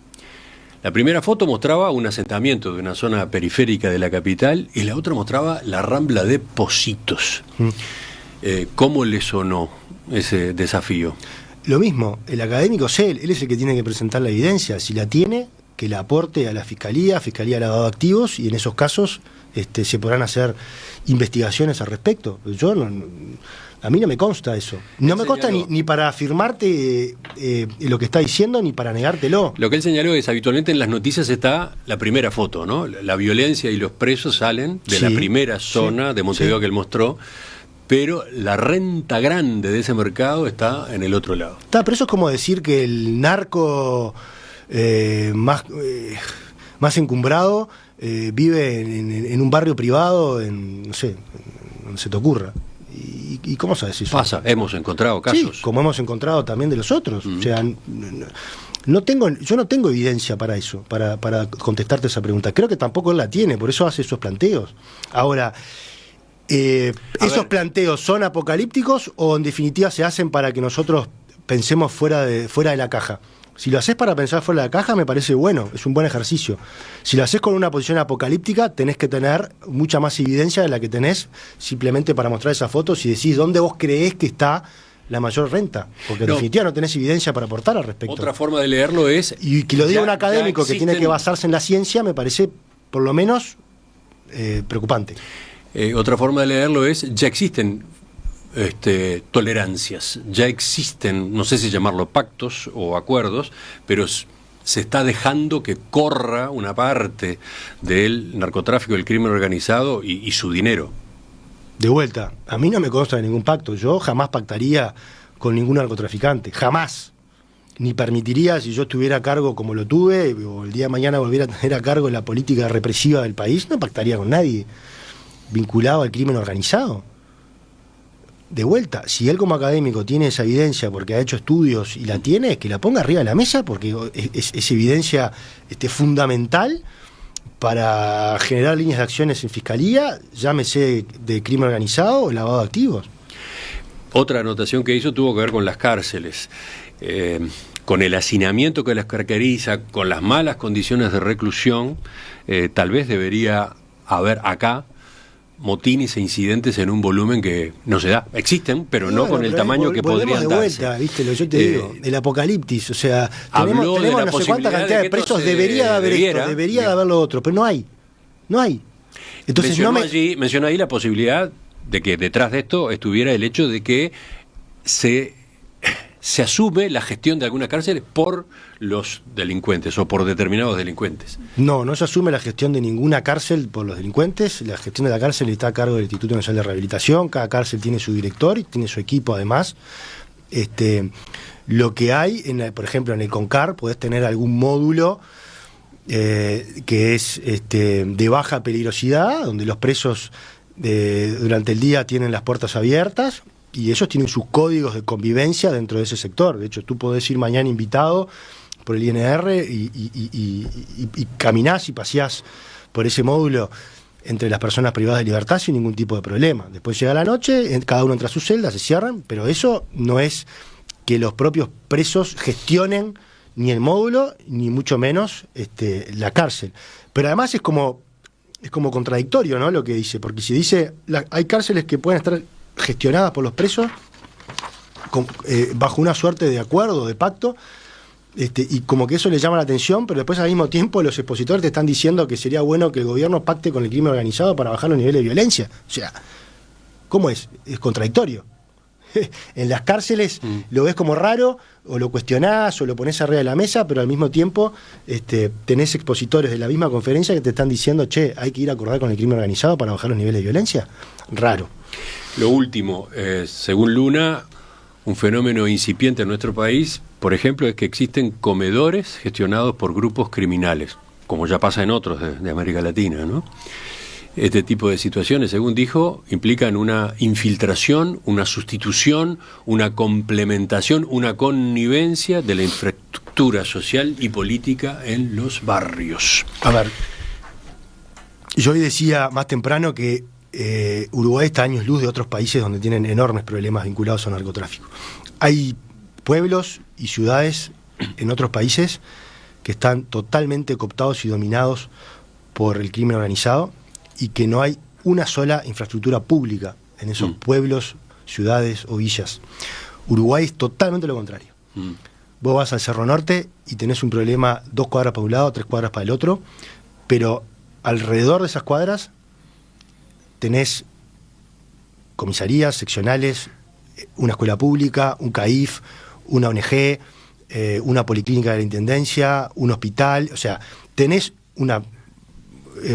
La primera foto mostraba un asentamiento de una zona periférica de la capital y la otra mostraba la Rambla de Pocitos. ¿Cómo le sonó ese desafío? Lo mismo, el académico él es el que tiene que presentar la evidencia. Si la tiene, que le aporte a la Fiscalía de Lavado de Activos, y en esos casos se podrán hacer investigaciones al respecto. A mí no me consta eso. No me consta ni para afirmarte lo que está diciendo, ni para negártelo. Lo que él señaló es, habitualmente en las noticias está la primera foto, ¿no? La violencia y los presos salen de la primera zona de Montevideo que él mostró, pero la renta grande de ese mercado está en el otro lado. Pero eso es como decir que el narco más encumbrado vive en un barrio privado, no sé, donde se te ocurra. ¿Y cómo sabes eso? Pasa, hemos encontrado casos. Sí, como hemos encontrado también de los otros. O sea, yo no tengo evidencia para eso, para contestarte esa pregunta. Creo que tampoco él la tiene, por eso hace esos planteos. Ahora, ¿esos planteos son apocalípticos o en definitiva se hacen para que nosotros pensemos fuera de la caja? Si lo haces para pensar fuera de la caja, me parece bueno, es un buen ejercicio. Si lo haces con una posición apocalíptica, tenés que tener mucha más evidencia de la que tenés simplemente para mostrar esas fotos y decís dónde vos creés que está la mayor renta. Porque en definitiva no tenés evidencia para aportar al respecto. Otra forma de leerlo es... Y que lo diga un académico que tiene que basarse en la ciencia, me parece por lo menos preocupante. Otra forma de leerlo es, ya existen tolerancias, ya existen, no sé si llamarlo pactos o acuerdos, pero se está dejando que corra una parte del narcotráfico, del crimen organizado y su dinero. De vuelta, a mí no me consta de ningún pacto, yo jamás pactaría con ningún narcotraficante, jamás. Ni permitiría, si yo estuviera a cargo como lo tuve, o el día de mañana volviera a tener a cargo la política represiva del país, no pactaría con nadie vinculado al crimen organizado. De vuelta, si él como académico tiene esa evidencia porque ha hecho estudios y la tiene, que la ponga arriba de la mesa porque es evidencia fundamental para generar líneas de acciones en fiscalía, llámese de crimen organizado o lavado de activos. Otra anotación que hizo tuvo que ver con las cárceles, con el hacinamiento que las caracteriza, con las malas condiciones de reclusión. Tal vez debería haber acá motines e incidentes en un volumen que no se da. Existen, pero no con el tamaño que podrían darse. Vuelta, ¿viste? Yo te digo, el apocalipsis, o sea, tenemos no sé cuánta cantidad de presos, debería haber esto, debería de haber lo otro, pero no hay. Entonces mencionó ahí la posibilidad de que detrás de esto estuviera el hecho de que se asume la gestión de alguna cárcel por los delincuentes o por determinados delincuentes. No se asume la gestión de ninguna cárcel por los delincuentes. La gestión de la cárcel está a cargo del Instituto Nacional de Rehabilitación. Cada cárcel tiene su director y tiene su equipo además. Lo que hay, por ejemplo, en el CONCAR podés tener algún módulo que es de baja peligrosidad, donde los presos durante el día tienen las puertas abiertas y ellos tienen sus códigos de convivencia dentro de ese sector. De hecho, tú podés ir mañana invitado por el INR y caminás y paseás por ese módulo entre las personas privadas de libertad sin ningún tipo de problema. Después llega la noche, cada uno entra a su celda, se cierran, pero eso no es que los propios presos gestionen ni el módulo, ni mucho menos la cárcel. Pero además es como contradictorio, ¿no?, lo que dice, porque si dice, hay cárceles que pueden estar gestionadas por los presos bajo una suerte de acuerdo, de pacto, y como que eso le llama la atención, pero después al mismo tiempo los expositores te están diciendo que sería bueno que el gobierno pacte con el crimen organizado para bajar los niveles de violencia. O sea, ¿cómo es? Es contradictorio. En las cárceles lo ves como raro, o lo cuestionás, o lo ponés arriba de la mesa, pero al mismo tiempo tenés expositores de la misma conferencia que te están diciendo, che, hay que ir a acordar con el crimen organizado para bajar los niveles de violencia. Raro. Lo último, según Luna, un fenómeno incipiente en nuestro país, por ejemplo, es que existen comedores gestionados por grupos criminales, como ya pasa en otros de América Latina, ¿no? Este tipo de situaciones, según dijo, implican una infiltración, una sustitución, una complementación, una connivencia de la infraestructura social y política en los barrios. A ver, yo hoy decía más temprano que Uruguay está a años luz de otros países donde tienen enormes problemas vinculados al narcotráfico. Hay pueblos y ciudades en otros países que están totalmente cooptados y dominados por el crimen organizado y que no hay una sola infraestructura pública en esos pueblos, ciudades o villas. Uruguay es totalmente lo contrario. vos vas al Cerro Norte y tenés un problema 2 cuadras para un lado, 3 cuadras para el otro, pero alrededor de esas cuadras tenés comisarías, seccionales, una escuela pública, un CAIF, una ONG, una policlínica de la Intendencia, un hospital, o sea, tenés una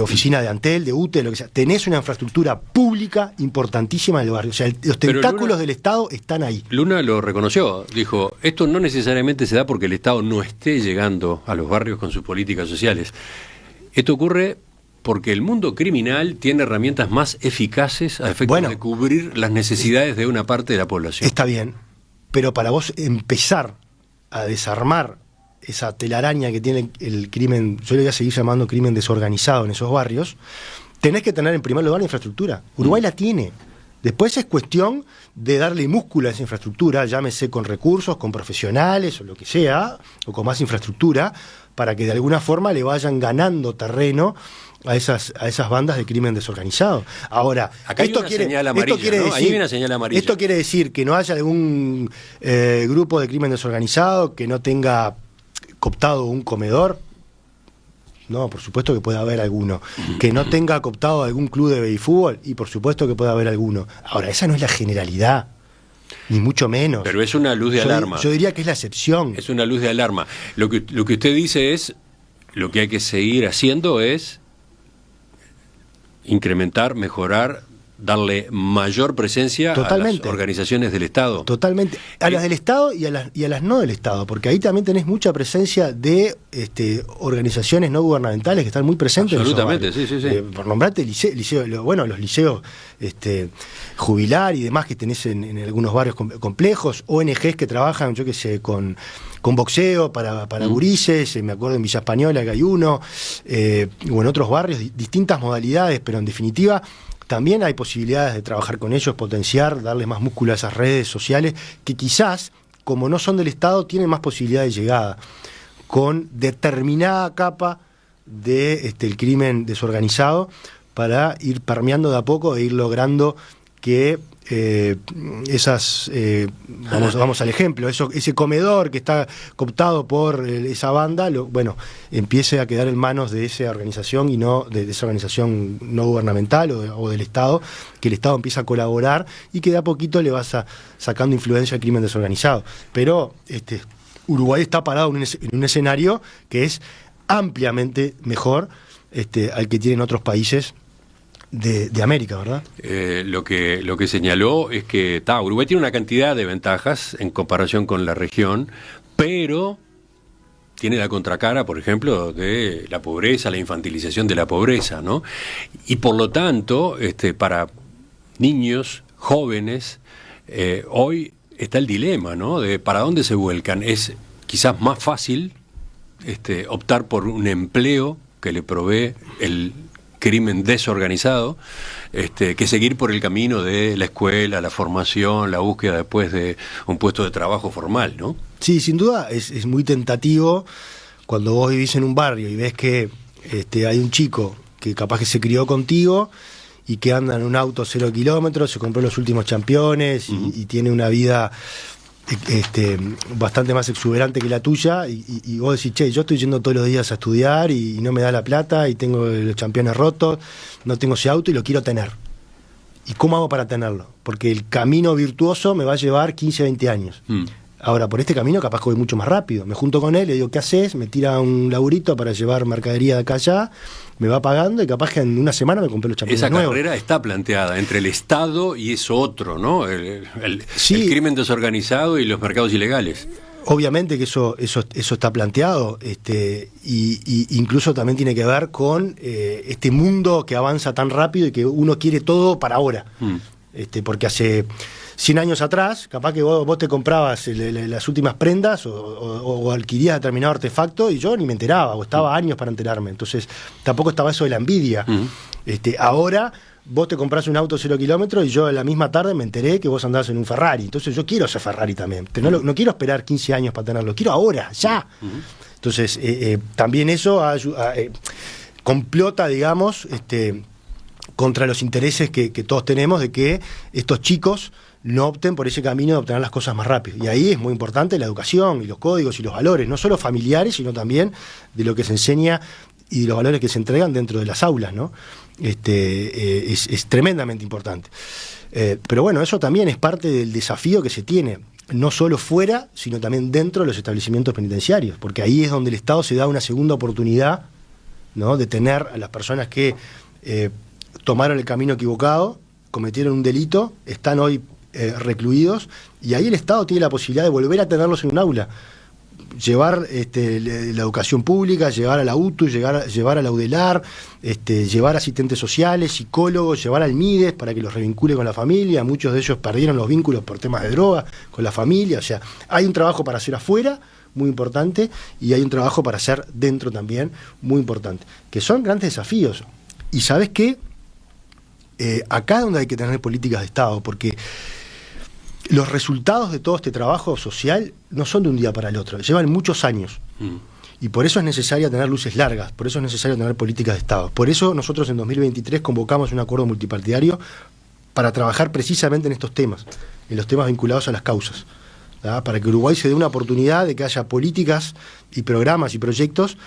oficina de Antel, de UTE, lo que sea, tenés una infraestructura pública importantísima en el barrio, o sea, los tentáculos del Estado están ahí. Luna lo reconoció, dijo, esto no necesariamente se da porque el Estado no esté llegando a los barrios con sus políticas sociales. Esto ocurre porque el mundo criminal tiene herramientas más eficaces a efectos de cubrir las necesidades de una parte de la población. Está bien, pero para vos empezar a desarmar esa telaraña que tiene el crimen, yo le voy a seguir llamando crimen desorganizado en esos barrios, tenés que tener en primer lugar la infraestructura. Uruguay la tiene. Después es cuestión de darle músculo a esa infraestructura, llámese con recursos, con profesionales o lo que sea, o con más infraestructura, para que de alguna forma le vayan ganando terreno a esas bandas de crimen desorganizado. Ahora, acá esto quiere decir, ahí viene una señal amarilla. Esto quiere decir que no haya algún grupo de crimen desorganizado que no tenga cooptado un comedor. No, por supuesto que puede haber alguno. Que no tenga cooptado algún club de béisbol, y por supuesto que puede haber alguno. Ahora, esa no es la generalidad, ni mucho menos. Pero es una luz de alarma. Yo diría que es la excepción. Es una luz de alarma. Lo que usted dice es, lo que hay que seguir haciendo es incrementar, mejorar, darle mayor presencia Totalmente. A las organizaciones del Estado. Totalmente. A las del Estado y a las no del Estado, porque ahí también tenés mucha presencia de organizaciones no gubernamentales que están muy presentes. Absolutamente, sí. Por nombrarte los liceos jubilar y demás que tenés en algunos barrios complejos, ONGs que trabajan, yo qué sé, con boxeo para gurises, me acuerdo en Villa Española que hay uno, o en otros barrios, distintas modalidades, pero en definitiva también hay posibilidades de trabajar con ellos, potenciar, darles más músculo a esas redes sociales, que quizás, como no son del Estado, tienen más posibilidades de llegada, con determinada capa de el crimen desorganizado, para ir permeando de a poco e ir logrando que vamos al ejemplo, ese comedor que está cooptado por esa banda, empiece a quedar en manos de esa organización y no de esa organización no gubernamental o del Estado, que el Estado empieza a colaborar y que de a poquito le vas sacando influencia al crimen desorganizado. Pero Uruguay está parado en un escenario que es ampliamente mejor al que tienen otros países de América, ¿verdad? Lo que señaló es que Uruguay tiene una cantidad de ventajas en comparación con la región, pero tiene la contracara, por ejemplo, de la pobreza, la infantilización de la pobreza, ¿no? Y por lo tanto, para niños, jóvenes, hoy está el dilema, ¿no? De para dónde se vuelcan. Es quizás más fácil optar por un empleo que le provee el crimen desorganizado, que seguir por el camino de la escuela, la formación, la búsqueda después de un puesto de trabajo formal, ¿no? Sí, sin duda es muy tentativo cuando vos vivís en un barrio y ves que hay un chico que capaz que se crió contigo y que anda en un auto 0 kilómetros, se compró los últimos championes y tiene una vida bastante más exuberante que la tuya, y vos decís, che, yo estoy yendo todos los días a estudiar y no me da la plata y tengo los championes rotos, no tengo ese auto y lo quiero tener. ¿Y cómo hago para tenerlo? Porque el camino virtuoso me va a llevar 15, 20 años. Ahora, por este camino capaz que voy mucho más rápido. Me junto con él, le digo, ¿qué haces? Me tira un laburito para llevar mercadería de acá allá, me va pagando y capaz que en una semana me compré los championes nuevos. Esa carrera está planteada entre el Estado y eso otro, ¿no? El crimen desorganizado y los mercados ilegales. Obviamente que eso está planteado, y incluso también tiene que ver con este mundo que avanza tan rápido y que uno quiere todo para ahora. Porque hace 100 años atrás, capaz que vos te comprabas las últimas prendas o adquirías determinado artefacto y yo ni me enteraba, o estaba años para enterarme. Entonces, tampoco estaba eso de la envidia. Ahora, vos te compras un auto 0 kilómetros y yo en la misma tarde me enteré que vos andabas en un Ferrari. Entonces, yo quiero ese Ferrari también. Pero no quiero esperar 15 años para tenerlo, quiero ahora, ya. Entonces, también eso complota, digamos, contra los intereses que todos tenemos de que estos chicos no opten por ese camino de obtener las cosas más rápido. Y ahí es muy importante la educación y los códigos y los valores, no solo familiares, sino también de lo que se enseña y de los valores que se entregan dentro de las aulas, ¿no? Es tremendamente importante. Pero bueno, eso también es parte del desafío que se tiene, no solo fuera, sino también dentro de los establecimientos penitenciarios, porque ahí es donde el Estado se da una segunda oportunidad, ¿no?, de tener a las personas que tomaron el camino equivocado, cometieron un delito, están hoy recluidos, y ahí el Estado tiene la posibilidad de volver a tenerlos en un aula, llevar la educación pública, llevar a la UTU, llevar a la UDELAR, llevar asistentes sociales, psicólogos, llevar al MIDES para que los revincule con la familia. Muchos de ellos perdieron los vínculos por temas de droga con la familia. O sea, hay un trabajo para hacer afuera muy importante y hay un trabajo para hacer dentro también muy importante, que son grandes desafíos. Y ¿sabes qué? Acá es donde hay que tener políticas de Estado, porque los resultados de todo este trabajo social no son de un día para el otro, llevan muchos años. Y por eso es necesario tener luces largas, por eso es necesario tener políticas de Estado. Por eso nosotros en 2023 convocamos un acuerdo multipartidario para trabajar precisamente en estos temas, en los temas vinculados a las causas, ¿verdad? Para que Uruguay se dé una oportunidad de que haya políticas y programas y proyectos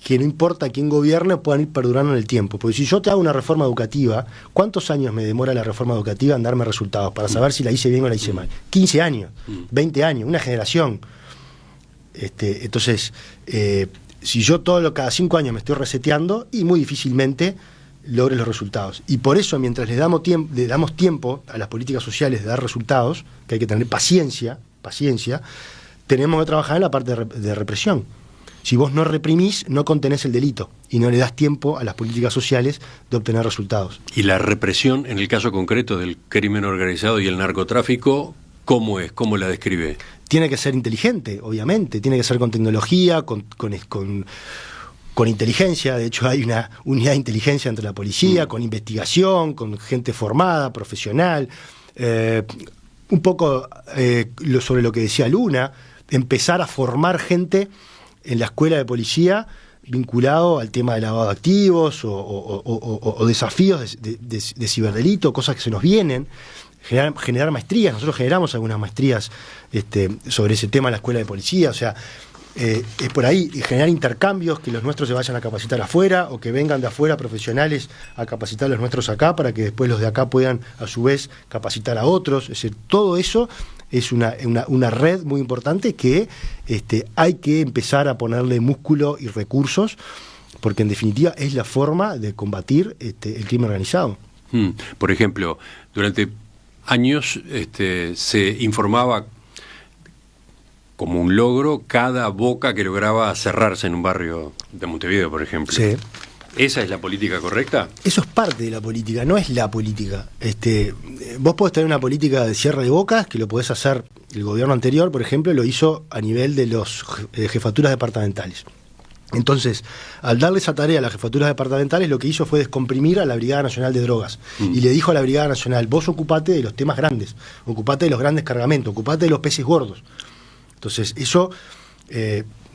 que no importa quién gobierne puedan ir perdurando en el tiempo. Porque si yo te hago una reforma educativa, ¿cuántos años me demora la reforma educativa en darme resultados para saber si la hice bien o la hice mal? 15 años, 20 años, una generación. Entonces, si yo cada 5 años me estoy reseteando, y muy difícilmente logre los resultados. Y por eso, mientras le damos tiempo a las políticas sociales de dar resultados, que hay que tener paciencia, tenemos que trabajar en la parte de represión. Si vos no reprimís, no contenés el delito y no le das tiempo a las políticas sociales de obtener resultados. Y la represión, en el caso concreto del crimen organizado y el narcotráfico, ¿cómo es? ¿Cómo la describe? Tiene que ser inteligente, obviamente, tiene que ser con tecnología, con inteligencia. De hecho, hay una unidad de inteligencia entre la policía, con investigación, con gente formada, profesional. Un poco sobre lo que decía Luna, empezar a formar gente en la escuela de policía vinculado al tema de lavado de activos o desafíos de ciberdelito, cosas que se nos vienen, generar maestrías. Nosotros generamos algunas maestrías sobre ese tema en la escuela de policía, o sea, es por ahí, generar intercambios, que los nuestros se vayan a capacitar afuera o que vengan de afuera profesionales a capacitar a los nuestros acá para que después los de acá puedan a su vez capacitar a otros. Es decir, todo eso es una red muy importante que hay que empezar a ponerle músculo y recursos, porque en definitiva es la forma de combatir el crimen organizado. Por ejemplo, durante años se informaba como un logro cada boca que lograba cerrarse en un barrio de Montevideo, por ejemplo. Sí. ¿Esa es la política correcta? Eso es parte de la política, no es la política. Vos podés tener una política de cierre de bocas, que lo podés hacer, el gobierno anterior, por ejemplo, lo hizo a nivel de las jefaturas departamentales. Entonces, al darle esa tarea a las jefaturas departamentales, lo que hizo fue descomprimir a la Brigada Nacional de Drogas. Y le dijo a la Brigada Nacional, vos ocupate de los temas grandes, ocupate de los grandes cargamentos, ocupate de los peces gordos. Entonces, eso...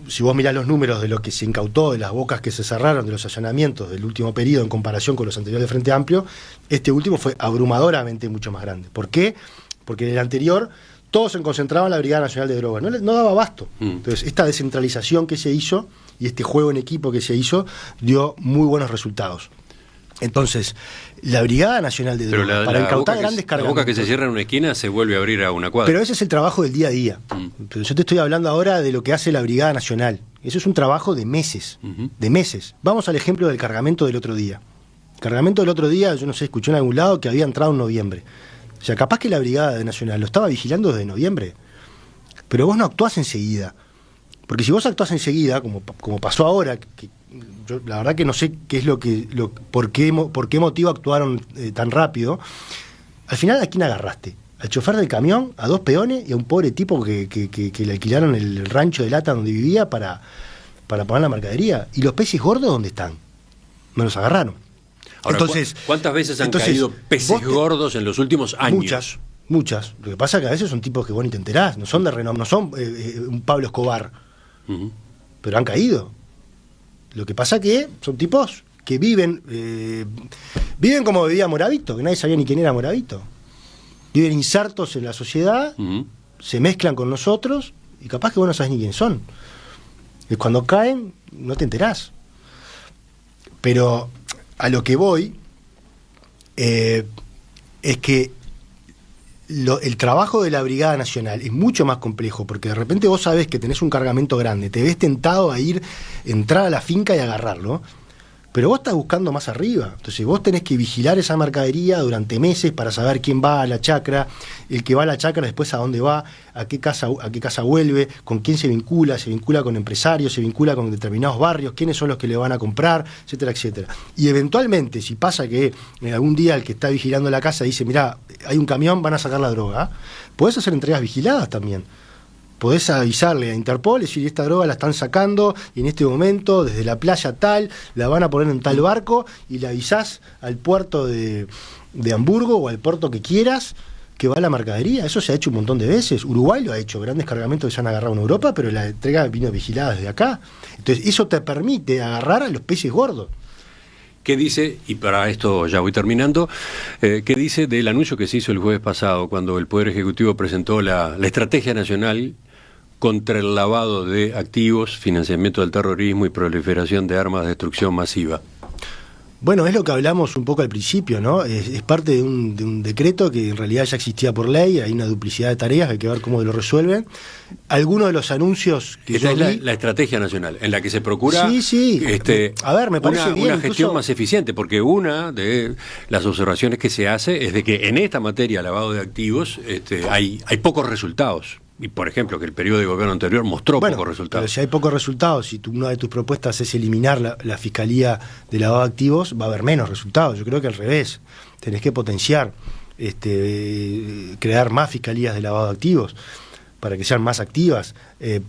si vos mirás los números de lo que se incautó, de las bocas que se cerraron, de los allanamientos del último periodo en comparación con los anteriores de Frente Amplio, este último fue abrumadoramente mucho más grande. ¿Por qué? Porque en el anterior todo se concentraba en la Brigada Nacional de Drogas, no daba abasto. Entonces, esta descentralización que se hizo y este juego en equipo que se hizo dio muy buenos resultados. Entonces, la Brigada Nacional de Drogas, para incautar grandes cargamentos... La boca que se cierra en una esquina se vuelve a abrir a una cuadra. Pero ese es el trabajo del día a día. Pero yo te estoy hablando ahora de lo que hace la Brigada Nacional. Eso es un trabajo de meses, de meses. Vamos al ejemplo del cargamento del otro día. El cargamento del otro día, yo no sé, escuché en algún lado que había entrado en noviembre. O sea, capaz que la Brigada Nacional lo estaba vigilando desde noviembre. Pero vos no actuás enseguida. Porque si vos actuás enseguida, como pasó ahora, que yo la verdad que no sé qué es por qué motivo actuaron tan rápido. Al final, ¿a quién agarraste? Al chofer del camión, a 2 peones y a un pobre tipo que le alquilaron el rancho de lata donde vivía para poner la mercadería. ¿Y los peces gordos dónde están? Me los agarraron. Ahora, entonces, ¿cuántas veces han caído peces gordos en los últimos años? Muchas. Lo que pasa es que a veces son tipos que vos ni te enterás, no son de renombre, no son un Pablo Escobar, pero han caído. Lo que pasa que son tipos que viven como vivía Moravito, que nadie sabía ni quién era Moravito. viven insertos en la sociedad, se mezclan con nosotros y capaz que vos no sabés ni quién son. Y cuando caen, no te enterás. Pero a lo que voy es que el trabajo de la Brigada Nacional es mucho más complejo, porque de repente vos sabés que tenés un cargamento grande, te ves tentado a entrar a la finca y agarrarlo, pero vos estás buscando más arriba. Entonces vos tenés que vigilar esa mercadería durante meses para saber quién va a la chacra, el que va a la chacra después a dónde va, a qué casa vuelve, con quién se vincula con empresarios, se vincula con determinados barrios, quiénes son los que le van a comprar, etcétera, etcétera. Y eventualmente, si pasa que algún día el que está vigilando la casa dice, mirá, hay un camión, van a sacar la droga, podés hacer entregas vigiladas también. Podés avisarle a Interpol, decir, esta droga la están sacando y en este momento, desde la playa tal, la van a poner en tal barco, y le avisás al puerto de Hamburgo o al puerto que quieras que va la mercadería. Eso se ha hecho un montón de veces. Uruguay lo ha hecho, grandes cargamentos que se han agarrado en Europa, pero la entrega vino vigilada desde acá. Entonces eso te permite agarrar a los peces gordos. ¿Qué dice, y para esto ya voy terminando, qué dice del anuncio que se hizo el jueves pasado cuando el Poder Ejecutivo presentó la Estrategia Nacional contra el lavado de activos, financiamiento del terrorismo y proliferación de armas de destrucción masiva? Bueno, es lo que hablamos un poco al principio, ¿no? Es parte de un decreto que en realidad ya existía por ley, hay una duplicidad de tareas, hay que ver cómo lo resuelven. Algunos de los anuncios que esta yo es la Estrategia Nacional, en la que se procura a ver, me parece bien, una gestión más eficiente, porque una de las observaciones que se hace es de que en esta materia, lavado de activos, hay pocos resultados. Y, por ejemplo, que el periodo de gobierno anterior mostró pocos resultados. Pero si hay pocos resultados, si una de tus propuestas es eliminar la Fiscalía de lavado de activos, va a haber menos resultados. Yo creo que al revés. Tenés que potenciar, crear más fiscalías de lavado de activos para que sean más activas,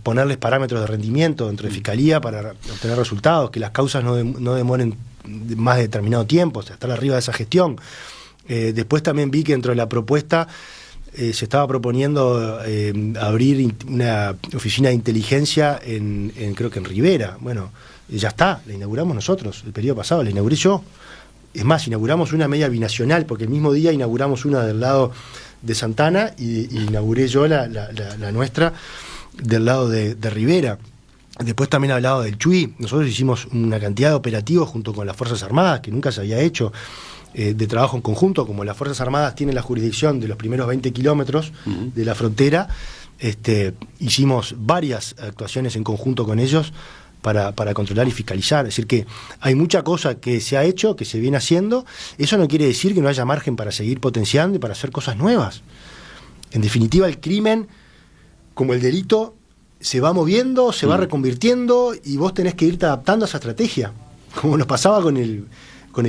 ponerles parámetros de rendimiento dentro de Fiscalía para obtener resultados, que las causas no demoren más de determinado tiempo, o sea, estar arriba de esa gestión. Después también vi que dentro de la propuesta se estaba proponiendo abrir una oficina de inteligencia creo que en Rivera. Bueno, ya está, la inauguramos nosotros, el periodo pasado la inauguré yo. Es más, inauguramos una media binacional, porque el mismo día inauguramos una del lado de Santana y inauguré yo la nuestra del lado de Rivera. Después también hablaba del Chuy. Nosotros hicimos una cantidad de operativos junto con las Fuerzas Armadas que nunca se había hecho, de trabajo en conjunto. Como las Fuerzas Armadas tienen la jurisdicción de los primeros 20 kilómetros de la frontera, hicimos varias actuaciones en conjunto con ellos para controlar y fiscalizar. Es decir, que hay mucha cosa que se ha hecho, que se viene haciendo. Eso no quiere decir que no haya margen para seguir potenciando y para hacer cosas nuevas. En definitiva, el crimen, como el delito, se va moviendo, se va reconvirtiendo, y vos tenés que irte adaptando a esa estrategia, como nos pasaba con el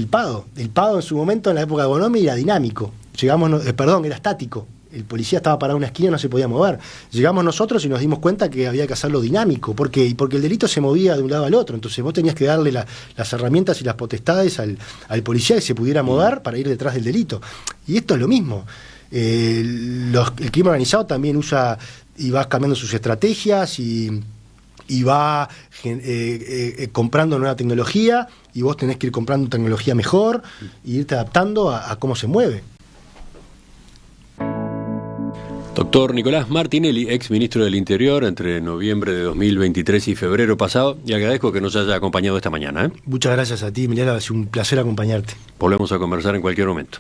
PADO. El PADO en su momento, en la época de Bonomi, era dinámico. Era estático. El policía estaba parado en una esquina y no se podía mover. Llegamos nosotros y nos dimos cuenta que había que hacerlo dinámico. ¿Por qué? Porque el delito se movía de un lado al otro. Entonces vos tenías que darle las herramientas y las potestades al policía, que se pudiera mover para ir detrás del delito. Y esto es lo mismo. El crimen organizado también usa y va cambiando sus estrategias y va comprando nueva tecnología, y vos tenés que ir comprando tecnología mejor e irte adaptando a cómo se mueve. Doctor Nicolás Martinelli, ex ministro del Interior entre noviembre de 2023 y febrero pasado, y agradezco que nos haya acompañado esta mañana. Muchas gracias a ti, Emiliano, ha sido un placer acompañarte. Volvemos a conversar en cualquier momento.